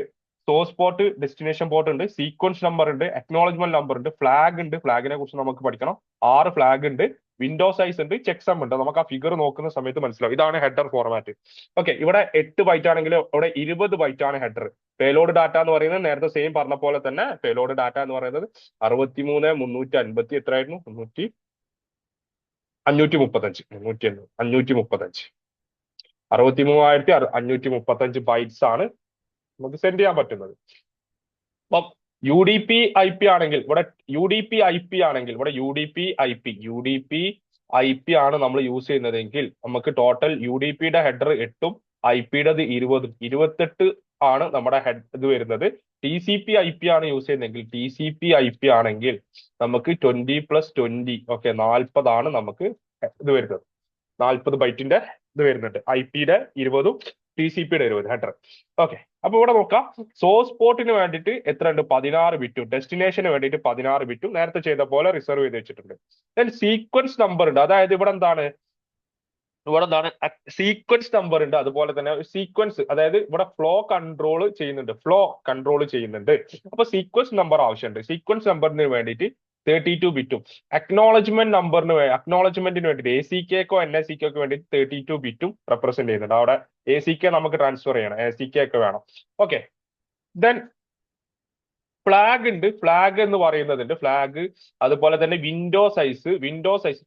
സോഴ്സ് പോർട്ട്, ഡെസ്റ്റിനേഷൻ പോർട്ട് ഉണ്ട്, സീക്വൻസ് നമ്പർ ഉണ്ട്, അക്നോളജ്മെന്റ് നമ്പർ ഉണ്ട്, ഫ്ലാഗ് ഉണ്ട്. ഫ്ലാഗിനെ കുറിച്ച് നമുക്ക് പഠിക്കണം. 6 ഫ്ലാഗ് ഉണ്ട്, വിൻഡോ സൈസ് ഉണ്ട്, ചെക്ക് സം ഉണ്ട്. നമുക്ക് ആ ഫിഗർ നോക്കുന്ന സമയത്ത് മനസ്സിലാവും. ഇതാണ് ഹെഡർ ഫോർമാറ്റ്. ഓക്കെ, ഇവിടെ 8 ബൈറ്റ് ആണെങ്കിൽ ഇവിടെ 20 ബൈറ്റ് ആണ് ഹെഡർ. പേലോഡ് ഡാറ്റ എന്ന് പറയുന്നത് നേരത്തെ സെയിം പറഞ്ഞ പോലെ തന്നെ പേലോഡ് ഡാറ്റ എന്ന് പറയുന്നത് 63,350 എത്രയായിരുന്നു? 63,535 ബൈറ്റ്സ് ആണ് നമുക്ക് സെൻഡ് ചെയ്യാൻ പറ്റുന്നത്. അപ്പം UDP IP ആണെങ്കിൽ ഇവിടെ UDP IP ആണ് നമ്മൾ യൂസ് ചെയ്യുന്നതെങ്കിൽ നമുക്ക് ടോട്ടൽ UDPയുടെ ഹെഡർ 8ഉം IP-യുടേത് 20ഉം 28 ആണ് നമ്മുടെ ഇത് വരുന്നത്. TCP IP ആണ് യൂസ് ചെയ്യുന്നതെങ്കിൽ TCP IP ആണെങ്കിൽ നമുക്ക് 20 + 20 ഓക്കെ 40 ആണ് നമുക്ക് ഇത് വരുന്നത്. 40 ബൈറ്റിന്റെ ഇത് വരുന്നുണ്ട്. IP-യുടെ 20ഉം TCP-യുടെ 20 ഹെഡർ. ഓക്കെ, അപ്പൊ ഇവിടെ നോക്കാം, സോഴ്സ് പോർട്ടിന് വേണ്ടിയിട്ട് എത്ര ഉണ്ട്? 16 ബിറ്റും, ഡെസ്റ്റിനേഷന് വേണ്ടിയിട്ട് 16 ബിറ്റും നേരത്തെ ചെയ്ത പോലെ റിസർവ് ചെയ്ത് വെച്ചിട്ടുണ്ട്. ദെൻ സീക്വൻസ് നമ്പർ ഉണ്ട്. അതായത് ഇവിടെ എന്താണ്? ഇവിടെ എന്താണ് സീക്വൻസ് നമ്പർ ഉണ്ട്, അതുപോലെ തന്നെ സീക്വൻസ്, അതായത് ഇവിടെ ഫ്ലോ കൺട്രോൾ ചെയ്യുന്നുണ്ട്. അപ്പൊ സീക്വൻസ് നമ്പർ ആവശ്യമുണ്ട്. സീക്വൻസ് നമ്പറിന് വേണ്ടിയിട്ട് 32 ബിറ്റും അക്നോളജ്മെന്റിന് വേണ്ടിയിട്ട് ACKക്കോ NSCക്കോ വേണ്ടി 32 ബിറ്റും റെപ്രസെന്റ് ചെയ്യുന്നുണ്ട്. അവിടെ ACK നമുക്ക് ട്രാൻസ്ഫർ ചെയ്യണം, ACK ഒക്കെ വേണം. ഓക്കെ, ദെൻ ഫ്ലാഗ് ഉണ്ട്. ഫ്ലാഗ് എന്ന് പറയുന്നതുണ്ട്, ഫ്ലാഗ്. അതുപോലെ തന്നെ വിൻഡോ സൈസ്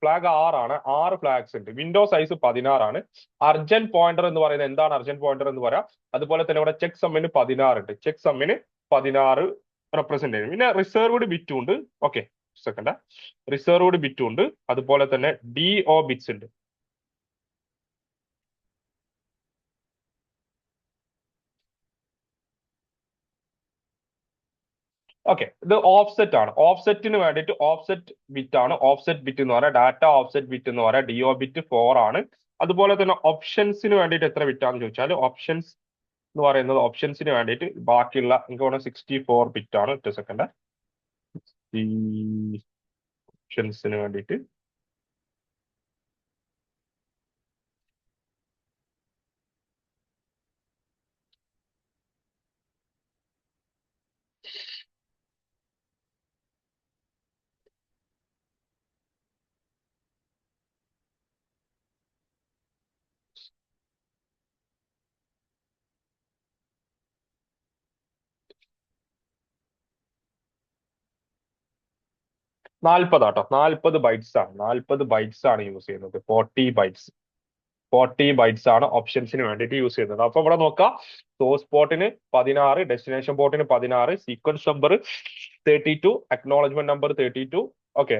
ഫ്ലാഗ് 6 ആണ്. 6 ഫ്ലാഗ്സ് ഉണ്ട്. വിൻഡോ സൈസ് 16 ആണ്. അർജന്റ് പോയിന്റർ എന്ന് പറയുന്നത് എന്താണ് അർജന്റ് പോയിന്റർ എന്ന് പറയാം. അതുപോലെ തന്നെ ഇവിടെ ചെക്ക് സമ്മിന് 16 ഉണ്ട്. ചെക്ക് സമ്മിന് 16 റെപ്രസെന്റ് ചെയ്യും. പിന്നെ റിസർവ്ഡ് ബിറ്റും ഉണ്ട്. ഓക്കെ, സെക്കൻഡ്, റിസർവ്ഡ് ബിറ്റും ഉണ്ട്. അതുപോലെ തന്നെ DO ബിറ്റ്സ് ഉണ്ട്. ഓക്കെ, ഇത് ഓഫ്സെറ്റ് ആണ്. ഓഫ്സെറ്റിന് വേണ്ടിയിട്ട് ഓഫ്സെറ്റ് ബിറ്റ് ആണ്. ഓഫ്സെറ്റ് ബിറ്റ് എന്ന് പറയാം, ഡാറ്റ ഓഫ്സെറ്റ് ബിറ്റ് എന്ന് പറയാം. DO ബിറ്റ് 4 ആണ്. അതുപോലെ തന്നെ ഓപ്ഷൻസിന് വേണ്ടിയിട്ട് എത്ര ബിറ്റാന്ന് ചോദിച്ചാൽ, ഓപ്ഷൻസ് എന്ന് പറയുന്നത് ഓപ്ഷൻസിന് വേണ്ടിയിട്ട് ബാക്കിയുള്ള എനിക്ക് തോന്നുന്നു 64 ബിറ്റ് ആണ്. ഒറ്റ സെക്കൻഡ്, ഈ ഓപ്ഷൻസിന് വേണ്ടിയിട്ട് 40 ആട്ടോ. 40 ബൈറ്റ്സ് ആണ്. 40 ബൈറ്റ്സ് ആണ് യൂസ് ചെയ്യുന്നത്. 40 ബൈറ്റ്സ് ആണ് ഓപ്ഷൻസിന് വേണ്ടിയിട്ട് യൂസ് ചെയ്യുന്നത്. അപ്പൊ ഇവിടെ നോക്കാം, സോഴ്സ് പോർട്ടിന് 16, ഡെസ്റ്റിനേഷൻ പോർട്ടിന് 16, sequence number 32, acknowledgement number 32. Okay,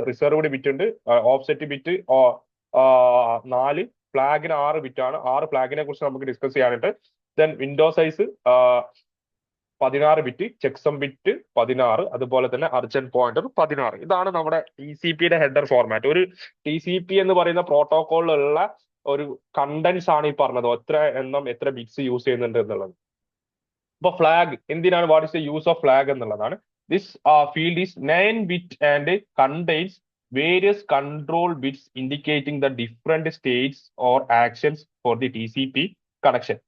reserved bit ഉണ്ട്. ഓഫ്സെറ്റ് ബിറ്റ് 4, ഫ്ലാഗിന് 6 ബിറ്റ് ആണ്. 6 ഫ്ലാഗിനെ കുറിച്ച് നമുക്ക് ഡിസ്കസ് ചെയ്യാനുണ്ട്. Then window size 16 bit, checksum bit 16, അതുപോലെ തന്നെ അർജന്റ് പോയിന്റർ 16. ഇതാണ് നമ്മുടെ TCPയുടെ ഹെഡർ ഫോർമാറ്റ്. ഒരു TCP എന്ന് പറയുന്ന പ്രോട്ടോകോളിലുള്ള ഒരു കണ്ടൻസ് ആണ് ഈ പറഞ്ഞത്, എത്ര ബിറ്റ്സ് യൂസ് ചെയ്യുന്നുണ്ട് എന്നുള്ളത്. ഇപ്പൊ ഫ്ലാഗ് എന്തിനാണ്, what is the use of flag എന്നുള്ളതാണ്. This field is 9 bit and contains various control bits indicating the different states or actions for the TCP connection.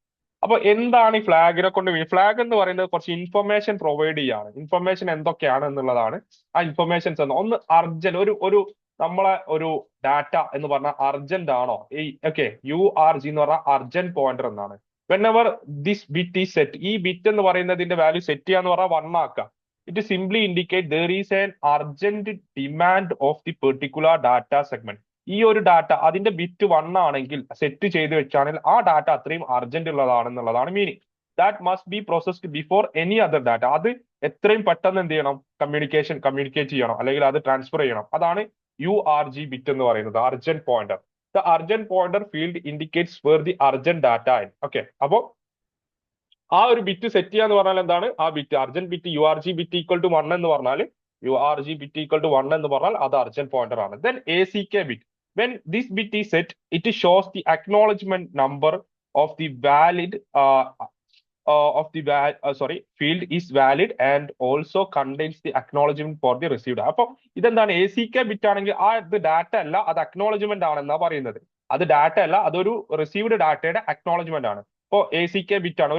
അപ്പൊ എന്താണ് ഈ ഫ്ലാഗിനെ കൊണ്ട്? ഫ്ലാഗ് എന്ന് പറയുന്നത് കുറച്ച് ഇൻഫർമേഷൻ പ്രൊവൈഡ് ചെയ്യാണ്. ഇൻഫർമേഷൻ എന്തൊക്കെയാണ് എന്നുള്ളതാണ്. ആ ഇൻഫർമേഷൻസ് ഒന്ന് അർജന്റ്, ഒരു നമ്മളെ ഒരു ഡാറ്റ എന്ന് പറഞ്ഞാൽ അർജന്റ് ആണോ? ഓക്കെ, URG എന്ന് പറഞ്ഞാൽ അർജന്റ് പോയിന്റർ എന്നാണ്. When this bit is set, ഈ ബിറ്റ് എന്ന് പറയുന്നതിന്റെ വാല്യൂ സെറ്റ് ചെയ്യാന്ന് പറഞ്ഞാൽ 1 ആക്കാം. It simply indicate there is an urgent demand of the particular data segment. ഈ ഒരു ഡാറ്റ അതിന്റെ ബിറ്റ് 1 ആണെങ്കിൽ, സെറ്റ് ചെയ്ത് വെച്ചാണെങ്കിൽ ആ ഡാറ്റ അത്രയും അർജന്റ് ഉള്ളതാണെന്നുള്ളതാണ് meaning. That must be processed before any other data. അത് എത്രയും പെട്ടെന്ന് എന്ത് ചെയ്യണം? കമ്മ്യൂണിക്കേറ്റ് ചെയ്യണം, അല്ലെങ്കിൽ അത് ട്രാൻസ്ഫർ ചെയ്യണം. അതാണ് URG ബിറ്റ് എന്ന് പറയുന്നത്, urgent pointer. The urgent pointer field indicates where the urgent data. Okay, അപ്പോ ആ ഒരു ബിറ്റ് സെറ്റ് ചെയ്യാന്ന് പറഞ്ഞാൽ എന്താണ്? ആ bit urgent bit URG bit equal to 1 എന്ന് പറഞ്ഞാൽ, URG ബിറ്റ് ഈക്വൽ ടു 1 എന്ന് പറഞ്ഞാൽ അത് അർജന്റ് പോയിന്റർ ആണ്. Then ACK bit, when this bit is set, it shows the acknowledgement number of the field is valid and also contains the acknowledgement for the received. അപ്പൊ ഇതെന്താണ്? ACK ബിറ്റ് ആണെങ്കിൽ ആ ഇത് ഡാറ്റ അല്ല, അത് അക്നോളജ്മെന്റ് ആണെന്നാ പറയുന്നത്. അത് ഡാറ്റ അല്ല, അതൊരു റിസീവ്ഡ് ഡാറ്റയുടെ അക്നോളജ്മെന്റ് ആണ്. ഇപ്പോൾ ACK ബിറ്റ് ആണ്.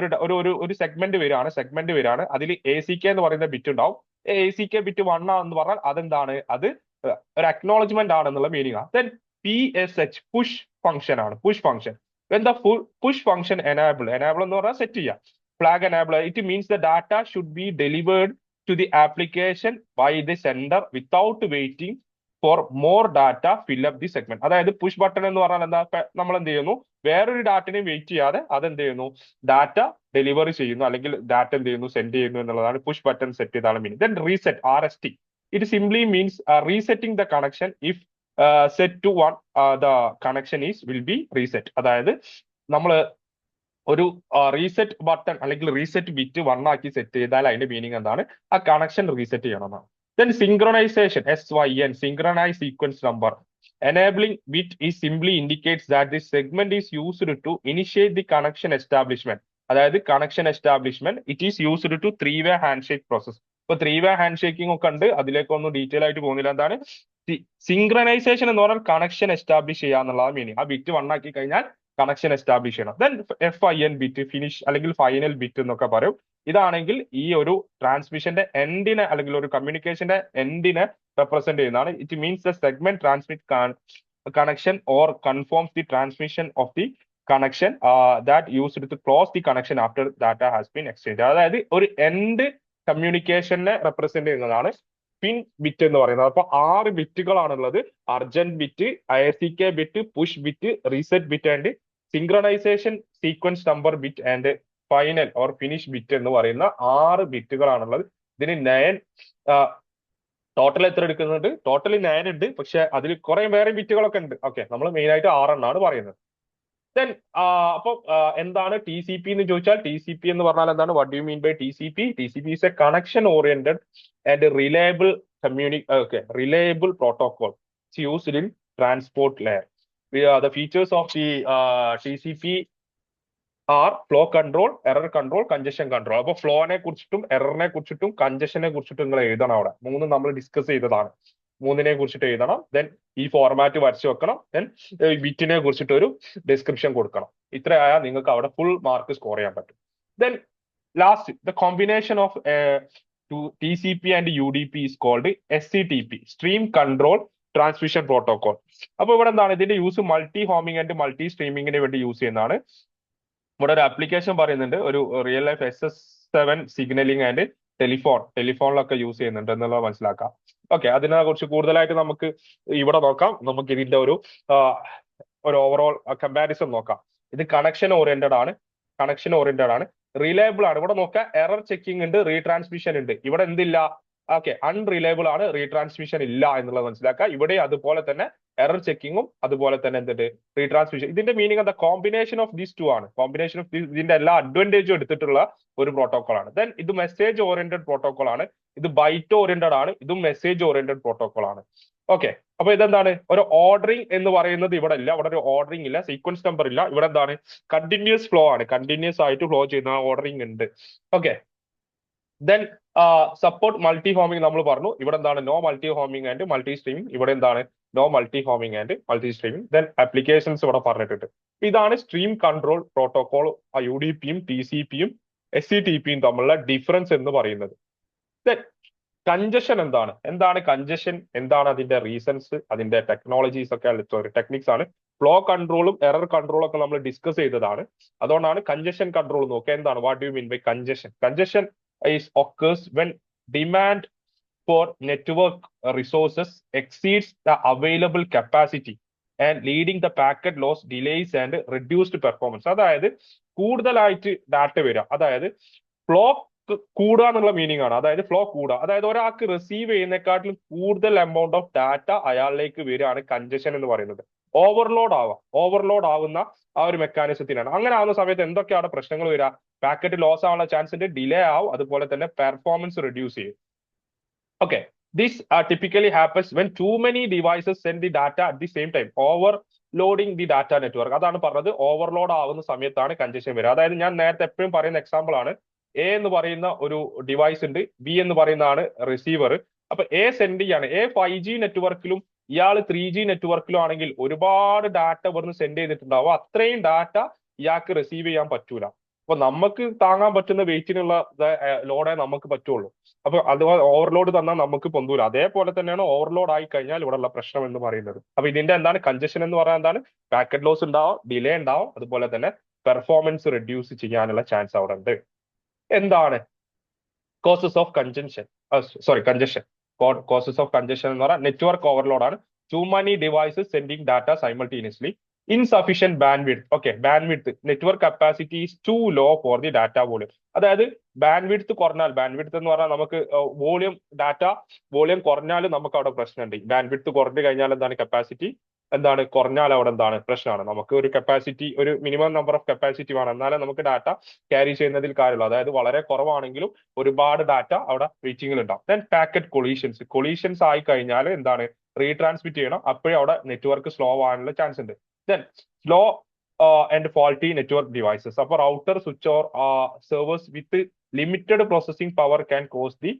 ഒരു സെഗ്മെന്റ് വരികയാണ്. അതിൽ ACK എന്ന് പറയുന്ന ബിറ്റ് ഉണ്ടാവും. ACK ബിറ്റ് 1 ആണെന്ന് പറഞ്ഞാൽ അതെന്താണ്? അത് ഒരു അക്നോളജ്മെന്റ് ആണെന്നുള്ള മീനിങ് ആണ്. ദെൻ PSH പുഷ് ഫംഗ്ഷൻ ആണ്. Push function, when the push function enable എന്ന് പറഞ്ഞാൽ സെറ്റ് ചെയ്യുക, flag enable, it means the data should be delivered to the application by the sender without waiting for more data fill up the segment. അതായത് പുഷ് ബട്ടൺ എന്ന് പറഞ്ഞാൽ എന്താ? നമ്മൾ എന്ത് ചെയ്യുന്നു? വേറൊരു ഡാറ്റനെയും വെയിറ്റ് ചെയ്യാതെ അതെന്ത് ചെയ്യുന്നു? ഡാറ്റ ഡെലിവറി ചെയ്യുന്നു, അല്ലെങ്കിൽ ഡാറ്റ എന്ത് ചെയ്യുന്നു? സെൻഡ് ചെയ്യുന്നു എന്നുള്ളതാണ് പുഷ് ബട്ടൺ സെറ്റ് ചെയ്താണ് meaning. Then reset, RST, it simply means resetting the connection. If set to 1, the connection will be reset. അതായത് നമ്മൾ ഒരു റീസെറ്റ് ബട്ടൺ അല്ലെങ്കിൽ റീസെറ്റ് ബിറ്റ് 1 ആക്കി സെറ്റ് ചെയ്താൽ അതിന്റെ മീനിങ് എന്താണ്? ആ കണക്ഷൻ റീസെറ്റ് ചെയ്യണമെന്നാണ്. Then synchronisation, SYN, synchronize sequence number. Enabling bit is simply indicates that this segment is used to initiate the connection establishment. അതായത് connection establishment, it is used to 3-way hand shake process. ഇപ്പൊ 3-way ഹാൻഡ് ഷേക്കിംഗ് ഒക്കെ ഉണ്ട്, അതിലേക്കൊന്നും ഡീറ്റെയിൽ ആയിട്ട് പോകുന്നില്ല. എന്താണ് സിങ്ക്രണൈസേഷൻ എന്ന് പറഞ്ഞാൽ കണക്ഷൻ എസ്റ്റാബ്ലിഷ് ചെയ്യുക എന്നുള്ളതാണ് മീനിങ്. ആ ബിറ്റ് 1 ആക്കി കഴിഞ്ഞാൽ കണക്ഷൻ എസ്റ്റാബ്ലിഷ് ചെയ്യണം. ദെൻ FIN ബിറ്റ്, ഫിനിഷ് അല്ലെങ്കിൽ ഫൈനൽ ബിറ്റ് എന്നൊക്കെ പറയും. ഇതാണെങ്കിൽ ഈ ഒരു ട്രാൻസ്മിഷന്റെ എൻഡിനെ അല്ലെങ്കിൽ ഒരു കമ്മ്യൂണിക്കേഷന്റെ എൻഡിനെ റെപ്രസെന്റ് ചെയ്യുന്നതാണ്. It means the segment transmit connection or confirms the transmission of the connection that used to close the connection after data has been exchange. അതായത് ഒരു എൻഡ് കമ്മ്യൂണിക്കേഷനെ റെപ്രസെന്റ് ചെയ്യുന്നതാണ് പിൻ ബിറ്റ് എന്ന് പറയുന്നത്. അപ്പൊ 6 ബിറ്റുകളാണുള്ളത്. Urgent bit, IRCK bit, push bit, reset bit and synchronization sequence number bit and final or finish bit എന്ന് പറയുന്ന 6 ബിറ്റുകളാണുള്ളത്. ഇതിന് 9 ടോട്ടൽ എത്ര എടുക്കുന്നുണ്ട്? ടോട്ടൽ 9 ഉണ്ട്, പക്ഷെ അതിൽ കുറെ വേറെ ബിറ്റുകളൊക്കെ ഉണ്ട്. ഓക്കെ, നമ്മൾ മെയിൻ ആയിട്ട് 6 എണ്ണാണ് പറയുന്നത്. ദെൻ അപ്പൊ എന്താണ് TCP എന്ന് ചോദിച്ചാൽ, TCP എന്ന് പറഞ്ഞാൽ എന്താണ്? What do mean by TCP? TCP is a connection oriented and reliable reliable protocol. It's used in transport layer. The features of the TCP are flow control, error control, congestion control. അപ്പൊ ഫ്ലോനെ കുറിച്ചിട്ടും എററിനെ കുറിച്ചിട്ടും കൺജഷനെ കുറിച്ചിട്ടും നിങ്ങൾ എഴുതണം. അവിടെ 3 നമ്മൾ ഡിസ്കസ് ചെയ്തതാണ്. 3നെ കുറിച്ചിട്ട് എഴുതണം. ദെൻ ഈ ഫോർമാറ്റ് വരച്ചു വെക്കണം. ദെൻ ബിറ്റിനെ കുറിച്ചിട്ട് ഒരു ഡിസ്ക്രിപ്ഷൻ കൊടുക്കണം. ഇത്രയായാൽ നിങ്ങൾക്ക് അവിടെ ഫുൾ മാർക്ക് സ്കോർ ചെയ്യാൻ പറ്റും. Then last, the combination of TCP and UDP is called SCTP, stream control transmission protocol. അപ്പൊ ഇവിടെ എന്താണ്? ഇതിന്റെ use multi homing and multi സ്ട്രീമിങ്ങിന് വേണ്ടി യൂസ് ചെയ്യുന്നതാണ്. ഇവിടെ ഒരു ആപ്ലിക്കേഷൻ പറയുന്നുണ്ട്, ഒരു real life SS7 signaling and ടെലിഫോണിലൊക്കെ യൂസ് ചെയ്യുന്നുണ്ട് എന്നുള്ളത് മനസ്സിലാക്കാം. ഓക്കെ, അതിനെ കുറിച്ച് കൂടുതലായിട്ട് നമുക്ക് ഇവിടെ നോക്കാം. നമുക്ക് ഇതിന്റെ ഒരു ഓവറോൾ കമ്പാരിസൺ നോക്കാം. ഇത് കണക്ഷൻ ഓറിയന്റഡ് ആണ്, റിലയബിൾ ആണ്. ഇവിടെ നോക്കാം, എറർ ചെക്കിംഗ് ഉണ്ട്, റീട്രാൻസ്മിഷൻ ഉണ്ട്. ഇവിടെ എന്തില്ല? ഓക്കെ, അൺറിലയബിൾ ആണ്, റീട്രാൻസ്മിഷൻ ഇല്ല എന്നുള്ളത് മനസ്സിലാക്കുക. ഇവിടെ അതുപോലെ തന്നെ എറർ ചെക്കിങ്ങും അതുപോലെ തന്നെ എന്തുണ്ട്? റീട്രാൻസ്മിഷൻ. ഇതിന്റെ മീനിങ് എന്താ? കോമ്പിനേഷൻ ഓഫ് ദീസ് ടു ആണ്. കോമ്പിനേഷൻ ഓഫ് ഇതിന്റെ എല്ലാ അഡ്വാൻറ്റേജും എടുത്തിട്ടുള്ള ഒരു പ്രോട്ടോകോൾ ആണ്. ദെൻ ഇത് മെസ്സേജ് ഓറിയന്റഡ് പ്രോട്ടോകോൾ ആണ്, ഇത് ബൈറ്റ് ഓറിയന്റഡ് ആണ്, ഇതും മെസ്സേജ് ഓറിയന്റഡ് പ്രോട്ടോകോൾ ആണ്. ഓക്കെ, അപ്പൊ ഇതെന്താണ്? ഒരു ഓർഡറിംഗ് എന്ന് പറയുന്നത് ഇവിടെ ഇല്ല. ഇവിടെ ഒരു ഓർഡറിംഗ് ഇല്ല, സീക്വൻസ് നമ്പർ ഇല്ല. ഇവിടെ എന്താണ്? കണ്ടിന്യൂസ് ഫ്ലോ ആണ്, കണ്ടിന്യൂസ് ആയിട്ട് ഫ്ലോ ചെയ്യുന്ന ഓർഡറിംഗ് ഉണ്ട്. Okay, then support multi homing നമ്മൾ പറഞ്ഞു. ഇവിടെ എന്താണ്? No multi homing and multi streaming. ഇവിടെ എന്താണ്? No multi homing and multi streaming. Then applications ഇവിടെ പറഞ്ഞിട്ടുണ്ട്. ഇതാണ് സ്ട്രീം കൺട്രോൾ പ്രോട്ടോകോൾ, UDPയും TCPയും SCTPയും തമ്മിലുള്ള ഡിഫറൻസ് എന്ന് പറയുന്നത്. ദെൻ കൺജഷൻ എന്താണ് കൺജഷൻ? എന്താണ് അതിന്റെ റീസൺസ്? അതിന്റെ ടെക്നോളജീസ് ഒക്കെ ടെക്നിക്സ് ആണ്. ഫ്ലോ കൺട്രോളും എറർ കൺട്രോളും ഒക്കെ നമ്മൾ ഡിസ്കസ് ചെയ്തതാണ്. അതുകൊണ്ടാണ് കൺജഷൻ കൺട്രോൾ നോക്കുക. എന്താണ്? What do mean by congestion? Congestion occurs when demand for network resources exceeds the available capacity and leading the packet loss, delays and reduced performance. അതായത് കൂടുതലായിട്ട് ഡാറ്റ വരിക, അതായത് ഫ്ലോ കൂടുക എന്നുള്ള മീനിങ് ആണ്. അതായത് ഫ്ലോ കൂടുക, അതായത് ഒരാൾക്ക് റിസീവ് ചെയ്യുന്നതിനെക്കാട്ടിലും കൂടുതൽ എമൗണ്ട് ഓഫ് ഡാറ്റ അയാളിലേക്ക് വരികയാണ് കൺജഷൻ എന്ന് പറയുന്നത്. ഓവർലോഡ് ആവുന്ന ആ ഒരു മെക്കാനിസത്തിനാണ്. അങ്ങനെ ആവുന്ന സമയത്ത് എന്തൊക്കെയാണ് പ്രശ്നങ്ങൾ വരിക? പാക്കറ്റ് ലോസ് ആവാനുള്ള ചാൻസ് ഉണ്ട്, ഡിലേ ആവും, അതുപോലെ തന്നെ പെർഫോമൻസ് റെഡ്യൂസ് ചെയ്യും. Okay, this typically happens when too many devices send the data at the same time, overloading the data network. അതാണ് പറഞ്ഞത്, ഓവർലോഡ് ആവുന്ന സമയത്താണ് കൺജഷൻ വരിക. അതായത് ഞാൻ നേരത്തെ എപ്പോഴും പറയുന്ന എക്സാമ്പിൾ ആണ്, A എന്ന് പറയുന്ന ഒരു ഡിവൈസ് ഉണ്ട്, B എന്ന് പറയുന്നതാണ് റിസീവർ. അപ്പൊ A സെൻഡ് ചെയ്യാണ്, A 5G നെറ്റ്വർക്കിലും ഇയാൾ 3G നെറ്റ്വർക്കിലും ആണെങ്കിൽ ഒരുപാട് ഡാറ്റ ഇവിടുന്ന് സെൻഡ് ചെയ്തിട്ടുണ്ടാവും. അത്രയും ഡാറ്റ ഇയാൾക്ക് റിസീവ് ചെയ്യാൻ പറ്റൂല. അപ്പൊ നമുക്ക് താങ്ങാൻ പറ്റുന്ന വെയിറ്റിനുള്ള ലോഡേ നമുക്ക് പറ്റുള്ളൂ. അപ്പൊ അതുപോലെ ഓവർലോഡ് തന്നാൽ നമുക്ക് പൊന്തൂല. അതേപോലെ തന്നെയാണ് ഓവർലോഡ് ആയി കഴിഞ്ഞാൽ ഇവിടെയുള്ള പ്രശ്നം എന്ന് പറയുന്നത്. അപ്പൊ ഇതിന്റെ എന്താണ്? കൺജഷൻ എന്ന് പറഞ്ഞാൽ എന്താണ്? പാക്കറ്റ് ലോസ് ഉണ്ടാവും, ഡിലേ ഉണ്ടാവും, അതുപോലെ തന്നെ പെർഫോമൻസ് റെഡ്യൂസ് ചെയ്യാനുള്ള ചാൻസ് അവിടെ ഉണ്ട്. എന്താണ് causes of congestion? Causes of congestion എന്ന് പറഞ്ഞാൽ നെറ്റ്വർക്ക് ഓവർലോഡ് ആണ്. Too many devices sending data simultaneously, insufficient bandwidth. Okay, bandwidth, network capacity is too low for the data volume. അതായത് ബാൻഡ്വിഡ്ത്ത് കുറഞ്ഞാൽ, ബാൻഡ്വിഡ്ത്ത് എന്ന് പറഞ്ഞാൽ നമുക്ക് ഡാറ്റ വോളിയം കുറഞ്ഞാൽ നമുക്ക് അവിടെ പ്രശ്നമുണ്ട്. ബാൻഡ്വിഡ്ത്ത് കുറഞ്ഞു കഴിഞ്ഞാൽ എന്താണ്? കപ്പാസിറ്റി കുറഞ്ഞാൽ അവിടെ എന്താണ്? പ്രശ്നമാണ്. നമുക്ക് ഒരു കപ്പാസിറ്റി, ഒരു മിനിമം നമ്പർ ഓഫ് കപ്പാസിറ്റി വേണം, എന്നാലേ നമുക്ക് ഡാറ്റ ക്യാരി ചെയ്യുന്നതിൽ കാര്യമുള്ളൂ. അതായത് വളരെ കുറവാണെങ്കിലും ഒരുപാട് ഡാറ്റ അവിടെ റീച്ചിങ്ങിൽ ഉണ്ടാവും. ദെൻ പാക്കറ്റ് കൊളീഷൻസ് ആയി കഴിഞ്ഞാൽ എന്താണ്? റീട്രാൻസ്മിറ്റ് ചെയ്യണം, അപ്പോഴും അവിടെ നെറ്റ്വർക്ക് സ്ലോ ആവാനുള്ള ചാൻസ് ഉണ്ട്. Then slow and faulty network devices. അപ്പൊ router, switch or servers with limited processing power can cause the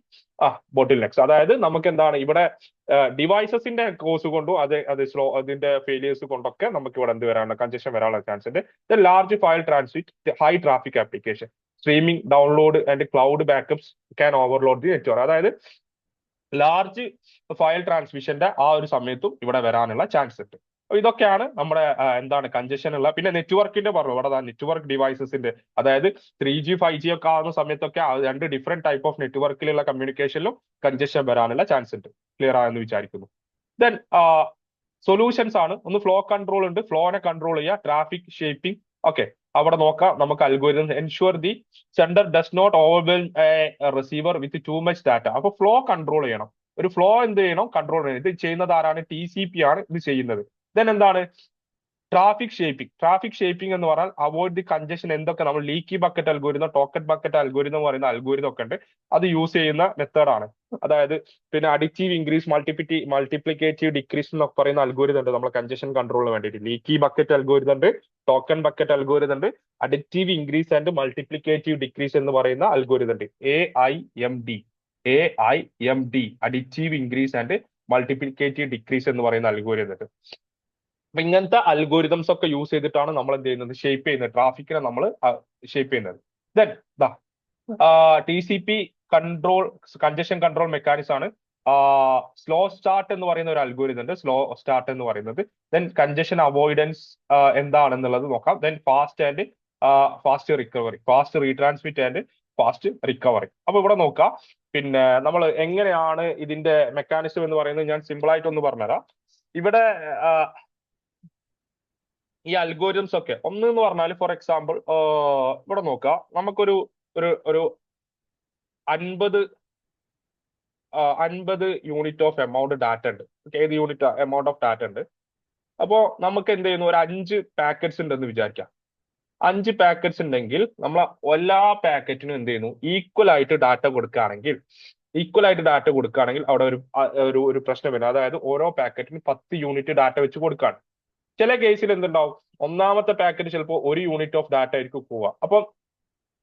bottlenecks. അതായത് നമുക്ക് എന്താണ് ഇവിടെ ഡിവൈസസിന്റെ കോസ് കൊണ്ടും അത് അതിന്റെ ഫെയിലിയേഴ്സ് കൊണ്ടൊക്കെ നമുക്ക് ഇവിടെ എന്ത് വരാനുള്ള കൺജഷൻ വരാനുള്ള ചാൻസ് ഉണ്ട്. The large file transit high traffic application streaming download and cloud backups can overload the network. അതായത് ലാർജ് ഫയൽ ട്രാൻസ്മിഷന്റെ ആ ഒരു സമയത്തും ഇവിടെ വരാനുള്ള ചാൻസ് ഉണ്ട്. അപ്പൊ ഇതൊക്കെയാണ് നമ്മുടെ എന്താണ് കൺജഷൻ ഉള്ള. പിന്നെ നെറ്റ്വർക്കിന്റെ പറഞ്ഞു ഇവിടെ നെറ്റ്വർക്ക് ഡിവൈസസിന്റെ, അതായത് 3G 5G ഒക്കെ ആവുന്ന സമയത്തൊക്കെ രണ്ട് ഡിഫറെന്റ് ടൈപ്പ് ഓഫ് നെറ്റ്വർക്കിലുള്ള കമ്മ്യൂണിക്കേഷനിലും കൺജഷൻ വരാനുള്ള ചാൻസ് ഉണ്ട്. ക്ലിയർ ആയെന്ന് വിചാരിക്കുന്നു. ദെൻ സൊല്യൂഷൻസ് ആണ്. ഒന്ന് ഫ്ലോ കൺട്രോൾ ഉണ്ട്, ഫ്ലോനെ കൺട്രോൾ ചെയ്യുക. ട്രാഫിക് ഷേപ്പിംഗ്, ഓക്കെ, അവിടെ നോക്കാം നമുക്ക് algorithm ensure the sender does not overwhelm receiver with too much data. അപ്പൊ ഫ്ലോ കൺട്രോൾ ചെയ്യണം. ഒരു ഫ്ലോ എന്ത് ചെയ്യണം, കൺട്രോൾ ചെയ്യണം. ഇത് ചെയ്യുന്നത് ആരാണ്? TCP ആണ് ഇത് ചെയ്യുന്നത്. ദെൻ എന്താണ് ട്രാഫിക് ഷേപ്പിംഗ്? ട്രാഫിക് ഷേപ്പിംഗ് എന്ന് പറഞ്ഞാൽ അവോയ്ഡ് ദി കൺജഷൻ. എന്തൊക്കെ നമ്മൾ leaky bucket algorithm, token bucket algorithm പറയുന്ന അൽഗോരിതം ഒക്കെ ഉണ്ട്. അത് യൂസ് ചെയ്യുന്ന മെത്തേഡാണ്. അതായത് പിന്നെ അഡിക്റ്റീവ് ഇൻക്രീസ്, മൾട്ടിപ്ലിക്കേറ്റീവ് ഡിക്രീസ് എന്നൊക്കെ പറയുന്ന അൽഗോരിതം ഉണ്ട് നമ്മുടെ കൺജഷൻ കൺട്രോളിന് വേണ്ടിയിട്ട്. ലീക്കി ബക്കറ്റ് അൽഗോരിതം ഉണ്ട്, ടോക്കൺ ബക്കറ്റ് അൽഗോരിതം ഉണ്ട്, addictive increase and multiplicative decrease എന്ന് പറയുന്ന അൽഗോരിതം ഉണ്ട്. AIMD addictive increase and multiplicative decrease എന്ന് പറയുന്ന അൽഗോരിതം ഉണ്ട്. അപ്പൊ ഇങ്ങനത്തെ അൽഗോരിതംസ് ഒക്കെ യൂസ് ചെയ്തിട്ടാണ് നമ്മൾ എന്ത് ചെയ്യുന്നത്, ഷേപ്പ് ചെയ്യുന്നത്, ട്രാഫിക്കിനെ നമ്മൾ ഷേപ്പ് ചെയ്യുന്നത്. Then TCP control, congestion control mechanism ആണ്. സ്ലോ സ്റ്റാർട്ട് എന്ന് പറയുന്ന ഒരു അൽഗോരിതം ഉണ്ട്, സ്ലോ സ്റ്റാർട്ട് എന്ന് പറയുന്നത്. ദെൻ കൺജഷൻ അവോയ്ഡൻസ് എന്താണെന്നുള്ളത് നോക്കാം. Then fast recovery, fast retransmit and fast recovery. അപ്പൊ ഇവിടെ നോക്കാം. പിന്നെ നമ്മൾ എങ്ങനെയാണ് ഇതിന്റെ മെക്കാനിസം എന്ന് പറയുന്നത് ഞാൻ സിമ്പിൾ ആയിട്ട് ഒന്ന് പറഞ്ഞുതരാം. ഇവിടെ ഈ അൽഗോരിതംസ് ഒക്കെ ഒന്ന് എന്ന് പറഞ്ഞാൽ, ഫോർ എക്സാമ്പിൾ ഇവിടെ നോക്കുക, നമുക്കൊരു ഒരു 50 യൂണിറ്റ് ഓഫ് എമൗണ്ട് ഡാറ്റ ഉണ്ട്. ഏത് യൂണിറ്റ് എമൗണ്ട് ഓഫ് ഡാറ്റ ഉണ്ട്. അപ്പോ നമുക്ക് എന്ത് ചെയ്യുന്നു, ഒരു 5 പാക്കറ്റ്സ് ഉണ്ടെന്ന് വിചാരിക്കാം. 5 പാക്കറ്റ്സ് ഉണ്ടെങ്കിൽ നമ്മൾ എല്ലാ പാക്കറ്റിനും എന്ത് ചെയ്യുന്നു, ഈക്വൽ ആയിട്ട് ഡാറ്റ കൊടുക്കുകയാണെങ്കിൽ അവിടെ ഒരു പ്രശ്നം വരും. അതായത് ഓരോ പാക്കറ്റിനും 10 യൂണിറ്റ് ഡാറ്റ വെച്ച് കൊടുക്കുകയാണ്. ചില കേസിൽ എന്തുണ്ടാവും, ഒന്നാമത്തെ പാക്കറ്റ് ചിലപ്പോൾ 1 യൂണിറ്റ് ഓഫ് ഡാറ്റ ആയിരിക്കും പോവുക. അപ്പം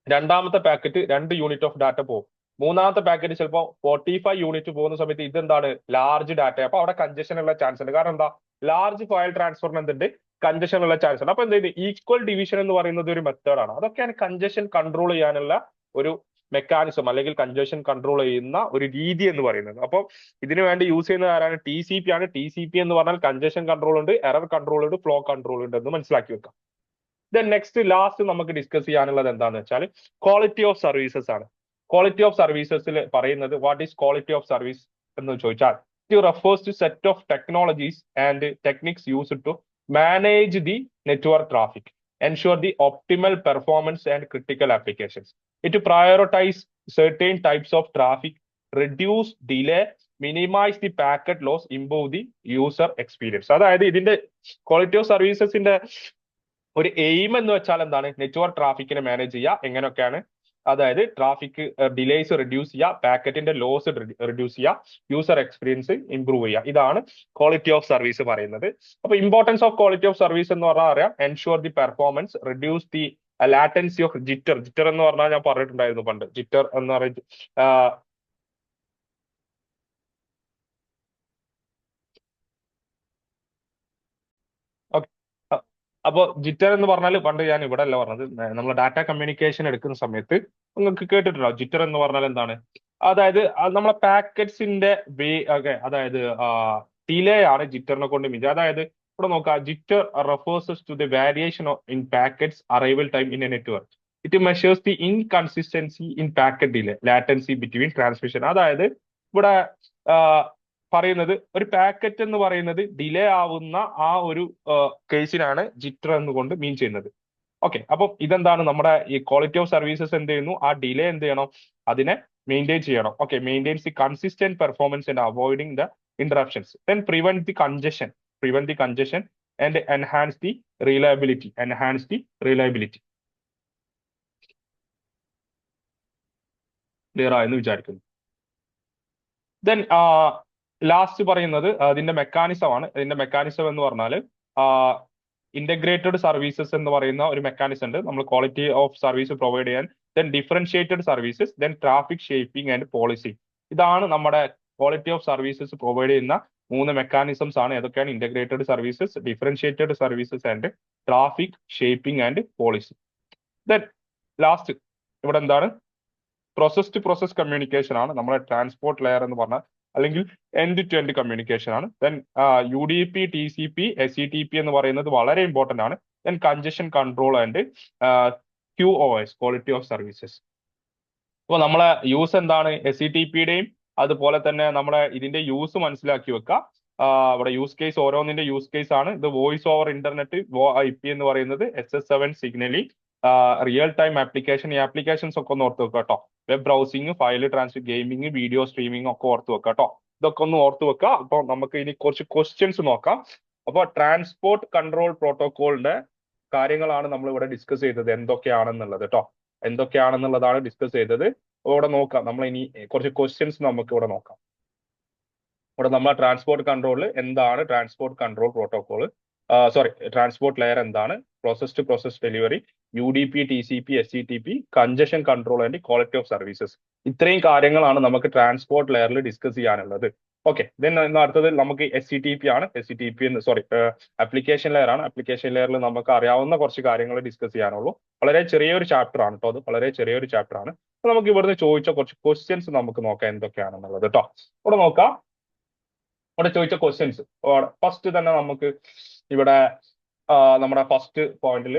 രണ്ടാമത്തെ പാക്കറ്റ് 2 യൂണിറ്റ് ഓഫ് ഡാറ്റ പോകും. മൂന്നാമത്തെ പാക്കറ്റ് ചിലപ്പോൾ 45 യൂണിറ്റ് പോകുന്ന സമയത്ത് ഇതെന്താണ്, ലാർജ് ഡാറ്റ. അപ്പൊ അവിടെ കൺജഷൻ ഉള്ള ചാൻസ് ഉണ്ട്. കാരണം എന്താ, ലാർജ് ഫയൽ ട്രാൻസ്ഫറിന് എന്തുണ്ട്, കൺജഷൻ ഉള്ള ചാൻസ് ഉണ്ട്. അപ്പൊ എന്ത് ചെയ്ത്, ഈക്വൽ ഡിവിഷൻ എന്ന് പറയുന്നത് ഒരു മെത്തേഡാണ്. അതൊക്കെയാണ് കൺജഷൻ കൺട്രോൾ ചെയ്യാനുള്ള ഒരു മെക്കാനിസം, അല്ലെങ്കിൽ കൺജഷൻ കൺട്രോൾ ചെയ്യുന്ന ഒരു രീതി എന്ന് പറയുന്നത്. അപ്പോൾ ഇതിനു വേണ്ടി യൂസ് ചെയ്യുന്ന ആരാണ്? TCP ആണ്. TCP എന്ന് പറഞ്ഞാൽ കൺജഷൻ കൺട്രോൾ ഉണ്ട്, എറർ കൺട്രോൾ ഉണ്ട്, ഫ്ലോ കൺട്രോൾ ഉണ്ട് എന്ന് മനസ്സിലാക്കി വെക്കാം. ദെൻ നെക്സ്റ്റ് ലാസ്റ്റ് നമുക്ക് ഡിസ്കസ് ചെയ്യാനുള്ളത് എന്താണെന്ന് വെച്ചാൽ ക്വാളിറ്റി ഓഫ് സർവീസസ് ആണ്. ക്വാളിറ്റി ഓഫ് സർവീസസിൽ പറയുന്നത്, what is quality of service എന്ന് ചോദിച്ചാൽ, it refers to set of technologies and techniques used to manage the network traffic, ensure the optimal performance and critical applications. It prioritize certain types of traffic, reduce delay, minimize the packet loss, improve the user experience. അതായത് ഇതിന്റെ ക്വാളിറ്റി ഓഫ് സർവീസസിന്റെ ഒരു എയിം എന്ന് വെച്ചാൽ എന്താണ്, നെറ്റ്വർക്ക് ട്രാഫിക്കിനെ മാനേജ് ചെയ്യുക. എങ്ങനെയൊക്കെയാണ്, അതായത് ട്രാഫിക് ഡിലേസ് റിഡ്യൂസ് ചെയ്യുക, പാക്കറ്റിന്റെ ലോസ് റിഡ്യൂസ് ചെയ്യുക, യൂസർ എക്സ്പീരിയൻസ് ഇംപ്രൂവ് ചെയ്യുക. ഇതാണ് ക്വാളിറ്റി ഓഫ് സർവീസ് പറയുന്നത്. അപ്പൊ importance of quality of service എന്ന് പറഞ്ഞാൽ അറിയാം, ensure the performance, reduce the latency of jitter. Jitter എന്ന് പറഞ്ഞാൽ ഞാൻ പറഞ്ഞിട്ടുണ്ടായിരുന്നു പണ്ട്. ജിറ്റർ എന്ന് പറയുന്നത് അപ്പൊ ജിറ്റർ എന്ന് പറഞ്ഞാൽ പണ്ട് ഞാൻ ഇവിടെ അല്ല പറഞ്ഞത്, നമ്മൾ ഡാറ്റ കമ്മ്യൂണിക്കേഷൻ എടുക്കുന്ന സമയത്ത് നിങ്ങൾക്ക് കേട്ടിട്ടുണ്ടോ ജിറ്റർ എന്ന് പറഞ്ഞാൽ എന്താണ്? അതായത് നമ്മളെ പാക്കറ്റ്സിന്റെ അതായത് ഡിലേ ആണ് ജിറ്ററിനെ കൊണ്ട് മീൻസ്. അതായത് ഇവിടെ നോക്കാം, jitter refers to the variation in packets arrival time in a network. It measures the inconsistency in packet delay, latency between transmission. അതായത് ഇവിടെ പറയുന്നത്, ഒരു പാക്കറ്റ് എന്ന് പറയുന്നത് ഡിലേ ആവുന്ന ആ ഒരു കേസിനാണ് ജിറ്റർ എന്നുകൊണ്ട് മീൻ ചെയ്യുന്നത്. ഓക്കെ, അപ്പം ഇതെന്താണ്, നമ്മുടെ ഈ ക്വാളിറ്റി ഓഫ് സർവീസസ് എന്ത് ചെയ്യുന്നു, ആ ഡിലേ എന്ത് ചെയ്യണം, അതിനെ മെയിൻറ്റെയിൻ ചെയ്യണം. Okay, maintains the consistent performance and avoiding the interruptions. Then prevent the congestion and enhance the reliability. Clear ആയെന്ന് വിചാരിക്കുന്നു. ദെൻ ലാസ്റ്റ് പറയുന്നത് അതിന്റെ മെക്കാനിസം ആണ്. ഇതിന്റെ മെക്കാനിസം എന്ന് പറഞ്ഞാൽ ഇന്റഗ്രേറ്റഡ് സർവീസസ് എന്ന് പറയുന്ന ഒരു മെക്കാനിസം ഉണ്ട്. നമ്മൾ ക്വാളിറ്റി ഓഫ് സർവീസ് പ്രൊവൈഡ് ചെയ്യാൻ then differentiated services, then traffic shaping and policy. ഇതാണ് നമ്മുടെ ക്വാളിറ്റി ഓഫ് സർവീസസ് പ്രൊവൈഡ് ചെയ്യുന്ന മൂന്ന് മെക്കാനിസംസ് ആണ്. ഏതൊക്കെയാണ്? Integrated services, differentiated services and traffic shaping and policy. Then last ഇവിടെ എന്താണ്? പ്രോസസ് ടു പ്രോസസ് കമ്മ്യൂണിക്കേഷൻ ആണ് നമ്മുടെ ട്രാൻസ്പോർട്ട് ലെയർ എന്ന് പറഞ്ഞാൽ, അല്ലെങ്കിൽ എൻഡ് ടു എൻഡ് കമ്മ്യൂണിക്കേഷൻ ആണ്. ദെൻ UDP, TCP, SCTP എന്ന് പറയുന്നത് വളരെ ഇമ്പോർട്ടന്റ് ആണ്. Then congestion control and QoS, quality of services. അപ്പോൾ നമ്മളെ യൂസ് എന്താണ്? SCTPയുടെയും അതുപോലെ തന്നെ നമ്മുടെ ഇതിന്റെ യൂസ് മനസ്സിലാക്കി വെക്കുക. ഇവിടെ യൂസ് കേസ്, ഓരോന്നിന്റെ യൂസ് കേസ് ആണ്. ഇത് വോയിസ് ഓവർ ഇന്റർനെറ്റ്, IP എന്ന് പറയുന്നത്, SS7 signalling, real time application. ഈ ആപ്ലിക്കേഷൻസ് ഒക്കെ ഒന്ന് ഓർത്ത് വെക്കുക കേട്ടോ. Web browsing, file transfer, gaming, video streaming ഒക്കെ ഓർത്ത് വെക്കുക കേട്ടോ. ഇതൊക്കെ ഒന്ന് ഓർത്ത് വെക്കുക. അപ്പോൾ നമുക്ക് ഇനി കുറച്ച് ക്വസ്റ്റ്യൻസ് നോക്കാം. അപ്പോൾ ട്രാൻസ്പോർട്ട് കൺട്രോൾ പ്രോട്ടോകോളിന്റെ കാര്യങ്ങളാണ് നമ്മൾ ഇവിടെ ഡിസ്കസ് ചെയ്തത്, എന്തൊക്കെയാണെന്നുള്ളത് കേട്ടോ. എന്തൊക്കെയാണെന്നുള്ളതാണ് ഡിസ്കസ് ചെയ്തത്. ഇവിടെ നോക്കാം. നമ്മൾ ഇനി കുറച്ച് ക്വസ്റ്റ്യൻസ് നമുക്ക് ഇവിടെ നോക്കാം. ഇവിടെ നമ്മൾ ട്രാൻസ്പോർട്ട് കൺട്രോളിൽ എന്താണ് transport control protocol, transport layer എന്താണ്, process to process delivery, UDP, TCP, SCTP, congestion control and quality of services. ഇത്രയും കാര്യങ്ങളാണ് നമുക്ക് ട്രാൻസ്പോർട്ട് ലെയറിൽ ഡിസ്കസ് ചെയ്യാനുള്ളത്. ഓക്കെ, ദെൻ അടുത്തത് നമുക്ക് SCTP ആണ്. ആപ്ലിക്കേഷൻ ലെയർ ആണ്. ആപ്ലിക്കേഷൻ ലെയറിൽ നമുക്ക് അറിയാവുന്ന കുറച്ച് കാര്യങ്ങൾ ഡിസ്കസ് ചെയ്യാനുള്ളൂ. വളരെ ചെറിയൊരു ചാപ്റ്റർ ആണ് കേട്ടോ. അത് വളരെ ചെറിയൊരു ചാപ്റ്റർ ആണ്. അപ്പൊ നമുക്ക് ഇവിടുന്ന് ചോദിച്ച കുറച്ച് ക്വസ്റ്റ്യൻസ് നമുക്ക് നോക്കാം എന്തൊക്കെയാണെന്നുള്ളത് കേട്ടോ. ഇവിടെ നോക്കാം. ഇവിടെ ചോദിച്ച ക്വസ്റ്റ്യൻസ് ഫസ്റ്റ് തന്നെ നമുക്ക് ഇവിടെ നമ്മുടെ ഫസ്റ്റ് പോയിന്റിൽ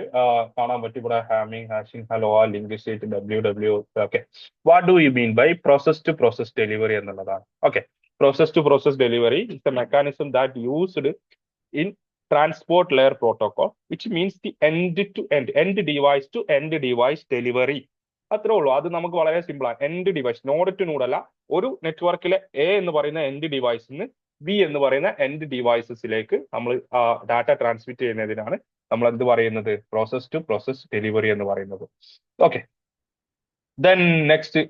കാണാൻ പറ്റും. ഇവിടെ hamming, hashing, hello, link state, WW. Okay, what do you mean by process to process delivery എന്നുള്ളതാണ്. Okay, process to process delivery is a mechanism that used in transport layer protocol which means the end to end device delivery. അത്രേ ഉള്ളൂ. അത് നമുക്ക് വളരെ സിമ്പിൾ ആണ്. End device, node to node അല്ല. ഒരു നെറ്റ്വർക്കിലെ A എന്ന് പറയുന്ന എൻഡ് ഡിവൈസിന് B എന്ന് പറയുന്ന എൻഡ് ഡിവൈസസിലേക്ക് നമ്മൾ ഡാറ്റ ട്രാൻസ്മിറ്റ് ചെയ്യുന്നതിനാണ് നമ്മൾ എന്ത് പറയുന്നത്? പ്രോസസ് ടു പ്രോസസ് ഡെലിവറി എന്ന് പറയുന്നത്. ഓക്കെ, ദെൻ നെക്സ്റ്റ്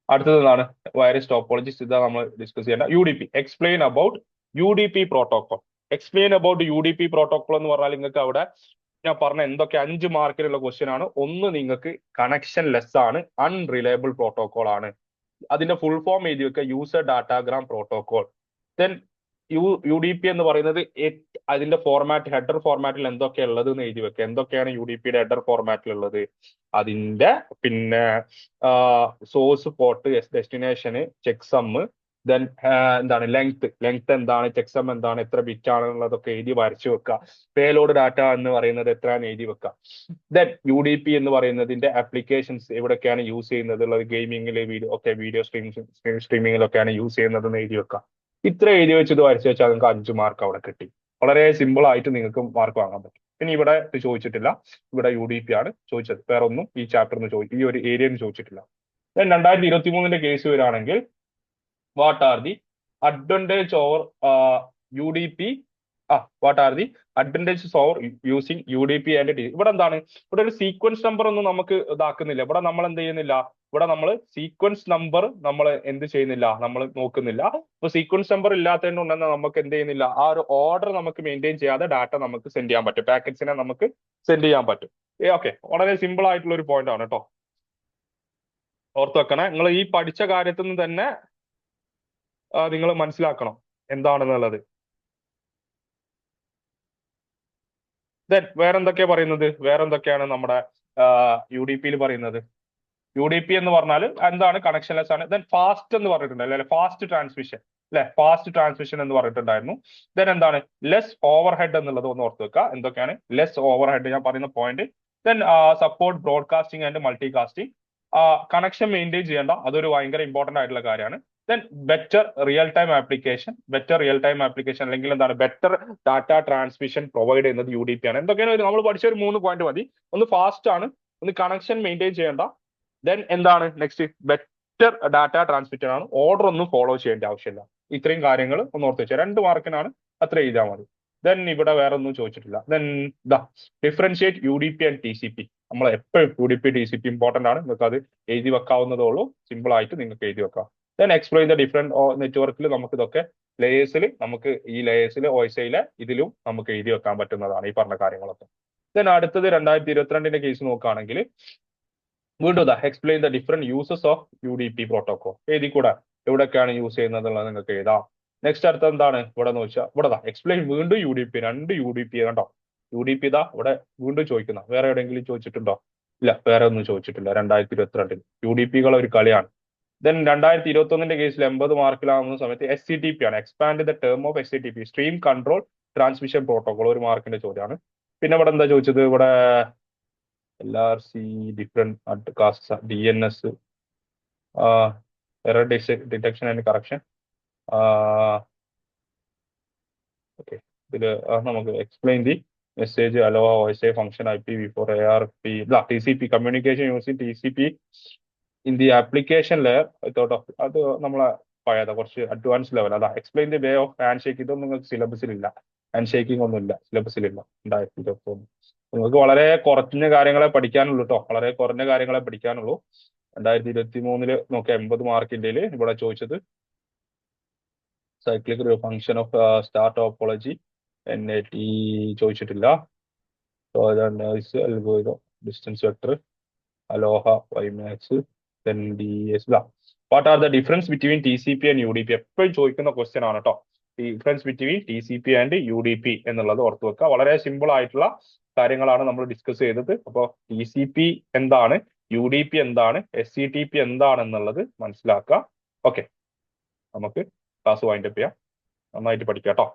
അടുത്തതാണ് വയർലെസ് ടോപ്പോളജീസ്. ഇതാ നമ്മൾ ഡിസ്കസ് ചെയ്യേണ്ട. UDP, explain about UDP protocol. Explain about UDP protocol എന്ന് പറഞ്ഞാൽ നിങ്ങൾക്ക് അവിടെ ഞാൻ പറഞ്ഞ എന്തൊക്കെ 5 മാർക്കിലുള്ള ക്വസ്റ്റ്യൻ ആണ്. ഒന്ന്, നിങ്ങൾക്ക് കണക്ഷൻ ലെസ് ആണ്, അൺറിലയബിൾ പ്രോട്ടോകോൾ ആണ്. അതിന്റെ ഫുൾ ഫോം എഴുതി വെക്കുക, user datagram protocol. Then UDP എന്ന് പറയുന്നത് അതിന്റെ ഫോർമാറ്റ്, ഹെഡർ ഫോർമാറ്റിൽ എന്തൊക്കെയാണ് ഉള്ളത് എന്ന് എഴുതി വെക്കുക. എന്തൊക്കെയാണ് UDPയുടെ ഹെഡർ ഫോർമാറ്റിൽ ഉള്ളത്? അതിന്റെ പിന്നെ source, port, destination, checksum, then എന്താണ് ലെങ്ത് എന്താണ്, ചെക്സം എന്താണ്, എത്ര ബിറ്റ് ആണെന്നുള്ളതൊക്കെ എഴുതി വരച്ചു വെക്കുക. പേലോഡ് ഡാറ്റ എന്ന് പറയുന്നത് എത്രയാണ് എഴുതി വെക്കുക. ദെൻ UDP എന്ന് പറയുന്നതിന്റെ ആപ്ലിക്കേഷൻസ് എവിടെയൊക്കെയാണ് യൂസ് ചെയ്യുന്നത് ഉള്ളത്, ഗെയിമിംഗിൽ, വീഡിയോ സ്ട്രീമിങ്ങിലൊക്കെയാണ് യൂസ് ചെയ്യുന്നത് എന്ന് എഴുതി വെക്കുക. ഇത്ര എഴുതി വെച്ചത് വരച്ചു വെച്ചാൽ നിങ്ങൾക്ക് 5 മാർക്ക് അവിടെ കിട്ടി. വളരെ സിമ്പിൾ ആയിട്ട് നിങ്ങൾക്ക് മാർക്ക് വാങ്ങാൻ പറ്റും. പിന്നെ ഇവിടെ ഇത് ചോദിച്ചിട്ടില്ല. ഇവിടെ UDP ആണ് ചോദിച്ചത്. വേറെ ഒന്നും ഈ ചാപ്റ്ററിന് ഈ ഒരു ഏരിയയിൽ ചോദിച്ചിട്ടില്ല. ദെൻ 2023 കേസ് വരികയാണെങ്കിൽ, what are the advantage over UDP? What are the advantages over using UDP and TCP? ഇവിടെ എന്താണ്? ഇവിടെ ഒരു സീക്വൻസ് നമ്പർ ഒന്നും നമുക്ക് ഇതാക്കുന്നില്ല. ഇവിടെ നമ്മൾ എന്ത് ചെയ്യുന്നില്ല? ഇവിടെ നമ്മൾ സീക്വൻസ് നമ്പർ നമ്മൾ എന്ത് ചെയ്യുന്നില്ല? നമ്മൾ നോക്കുന്നില്ല. ഇപ്പൊ സീക്വൻസ് നമ്പർ ഇല്ലാത്തതുകൊണ്ടെന്ന് നമുക്ക് എന്ത് ചെയ്യുന്നില്ല? ആ ഒരു ഓർഡർ നമുക്ക് മെയിൻറ്റെയിൻ ചെയ്യാതെ ഡാറ്റ നമുക്ക് സെൻഡ് ചെയ്യാൻ പറ്റും. പാക്കറ്റ്സിനെ നമുക്ക് സെൻഡ് ചെയ്യാൻ പറ്റും. ഓക്കെ, വളരെ സിമ്പിൾ ആയിട്ടുള്ള ഒരു പോയിന്റ് ആണ് കേട്ടോ. ഓർത്ത് വെക്കണേ. നിങ്ങൾ ഈ പഠിച്ച കാര്യത്തിൽ നിന്ന് തന്നെ നിങ്ങൾ മനസ്സിലാക്കണം എന്താണെന്നുള്ളത്. ദെൻ വേറെന്തൊക്കെയാ പറയുന്നത്? വേറെന്തൊക്കെയാണ് നമ്മുടെ UDPയിൽ പറയുന്നത്? UDP എന്ന് പറഞ്ഞാൽ എന്താണ്? കണക്ഷൻലെസ് ആണ്. ദെൻ ഫാസ്റ്റ് എന്ന് പറഞ്ഞിട്ടുണ്ട് അല്ലെ? ഫാസ്റ്റ് ട്രാൻസ്മിഷൻ അല്ലെ? ഫാസ്റ്റ് ട്രാൻസ്മിഷൻ എന്ന് പറഞ്ഞിട്ടുണ്ടായിരുന്നു. ദെൻ എന്താണ്? ലെസ് ഓവർ ഹെഡ് എന്നുള്ളത് ഒന്ന് ഓർത്ത് വെക്കുക. എന്തൊക്കെയാണ് ലെസ് ഓവർ ഹെഡ്? ഞാൻ പറയുന്ന point. Then support broadcasting and multicasting. Connection maintain ചെയ്യേണ്ട, അതൊരു ഭയങ്കര ഇമ്പോർട്ടന്റ് ആയിട്ടുള്ള കാര്യമാണ്. Then better real time application. അല്ലെങ്കിൽ എന്താണ്? ബെറ്റർ ഡാറ്റ ട്രാൻസ്മിഷൻ പ്രൊവൈഡ് ചെയ്യുന്നത് UDP ആണ്. എന്തൊക്കെയാണ് നമ്മൾ പഠിച്ച ഒരു 3 പോയിന്റ് മതി. ഒന്ന് ഫാസ്റ്റ് ആണ്, ഒന്ന് കണക്ഷൻ മെയിൻറ്റെയിൻ ചെയ്യേണ്ട, ദെൻ എന്താണ് നെക്സ്റ്റ്? ബെറ്റർ ഡാറ്റ ട്രാൻസ്മിറ്റർ ആണ്. ഓർഡർ ഒന്നും ഫോളോ ചെയ്യേണ്ട ആവശ്യമില്ല. ഇത്രയും കാര്യങ്ങൾ ഒന്ന് ഓർത്ത് വെച്ചാൽ 2 മാർക്കിനാണ്. അത്ര എഴുതിയാൽ മതി. ദെൻ ഇവിടെ വേറെ ഒന്നും ചോദിച്ചിട്ടില്ല. Then differentiate UDP and TCP. നമ്മൾ എപ്പോഴും UDP TCP ഇമ്പോർട്ടന്റ് ആണ്. നിങ്ങൾക്ക് അത് എഴുതി വെക്കാവുന്നതേ ഉള്ളൂ. സിമ്പിൾ ആയിട്ട് നിങ്ങൾക്ക് എഴുതി വെക്കാം. ദെൻ എക്സ്പ്ലോർ ദ ഡിഫറെന്റ് നെറ്റ്വർക്കിൽ നമുക്ക് ഇതൊക്കെ ലേയേഴ്സിൽ, നമുക്ക് ഈ ലേയേഴ്സിൽ OSIയിലെ ഇതിലും നമുക്ക് എഴുതി വെക്കാൻ പറ്റുന്നതാണ് ഈ പറഞ്ഞ കാര്യങ്ങളൊക്കെ. ദെൻ അടുത്തത് 2022 കേസ് നോക്കുകയാണെങ്കിൽ, വീണ്ടും ഇതാ explain the different uses of UDP protocol. എഴുതി കൂടെ എവിടെയൊക്കെയാണ് യൂസ് ചെയ്യുന്നത് എന്നുള്ളത് നിങ്ങൾക്ക് എഴുതാം. നെക്സ്റ്റ് അടുത്ത എന്താണ് ഇവിടെ എന്ന് വെച്ചാൽ ഇവിടെ എക്സ്പ്ലെയിൻ വീണ്ടും UDP, രണ്ട് UDP കണ്ടോ. UDP ഇതാ ഇവിടെ വീണ്ടും ചോദിക്കുന്ന, വേറെ എവിടെയെങ്കിലും ചോദിച്ചിട്ടുണ്ടോ? ഇല്ല, വേറെ ഒന്നും ചോദിച്ചിട്ടില്ല. 2022 UDPകൾ ഒരു കളിയാണ്. ദെൻ 2021 കേസിൽ 80 മാർക്കിലാവുന്ന സമയത്ത് SCTP ആണ്, expand the term of SCTP, stream control transmission protocol, ഒരു മാർക്കിന്റെ ചോദ്യമാണ്. പിന്നെ ഇവിടെ എന്താ ചോദിച്ചത്, ഇവിടെ LRC, different cast, DNS, error detection and correction. Okay, ഇതിൽ നമുക്ക് explain the message allow OSI function IPv4 ARP TCP communication using TCP in the application layer without of, അത് നമ്മളെ പഴയതാ, കുറച്ച് അഡ്വാൻസ് ലെവൽ. അതാ explain the way of hand shake. ഇതൊന്നും നിങ്ങൾക്ക് സിലബസിലില്ല, ഹാൻഡ് ഷേക്കിംഗ് ഒന്നും ഇല്ല സിലബസിലില്ല 2021. നിങ്ങൾക്ക് വളരെ കുറഞ്ഞ കാര്യങ്ങളെ പഠിക്കാനുള്ളൂ കേട്ടോ, വളരെ കുറഞ്ഞ കാര്യങ്ങളെ പഠിക്കാനുള്ളൂ. 2023 നോക്കിയ 80 മാർക്കിന്റെ ഇവിടെ ചോദിച്ചത് cyclic function of star topology NAT ചോദിച്ചിട്ടില്ല. Distance vector, Aloha, WiMAX, DS. What are the difference between TCP and UDP? എപ്പോഴും ചോദിക്കുന്ന ക്വസ്റ്റ്യൻ ആണ് കേട്ടോ. Difference between TCP and UDP എന്നുള്ളത് ഓർത്ത് വെക്കുക. വളരെ സിമ്പിൾ ആയിട്ടുള്ള കാര്യങ്ങളാണ് നമ്മൾ ഡിസ്കസ് ചെയ്തത്. അപ്പോൾ TCP എന്താണ്, UDP എന്താണ്, SCTP എന്താണെന്നുള്ളത് മനസ്സിലാക്കുക. ഓക്കെ, നമുക്ക് ക്ലാസ് വൈൻഡപ്പ് ചെയ്യാം. നന്നായിട്ട് പഠിക്കാം കേട്ടോ.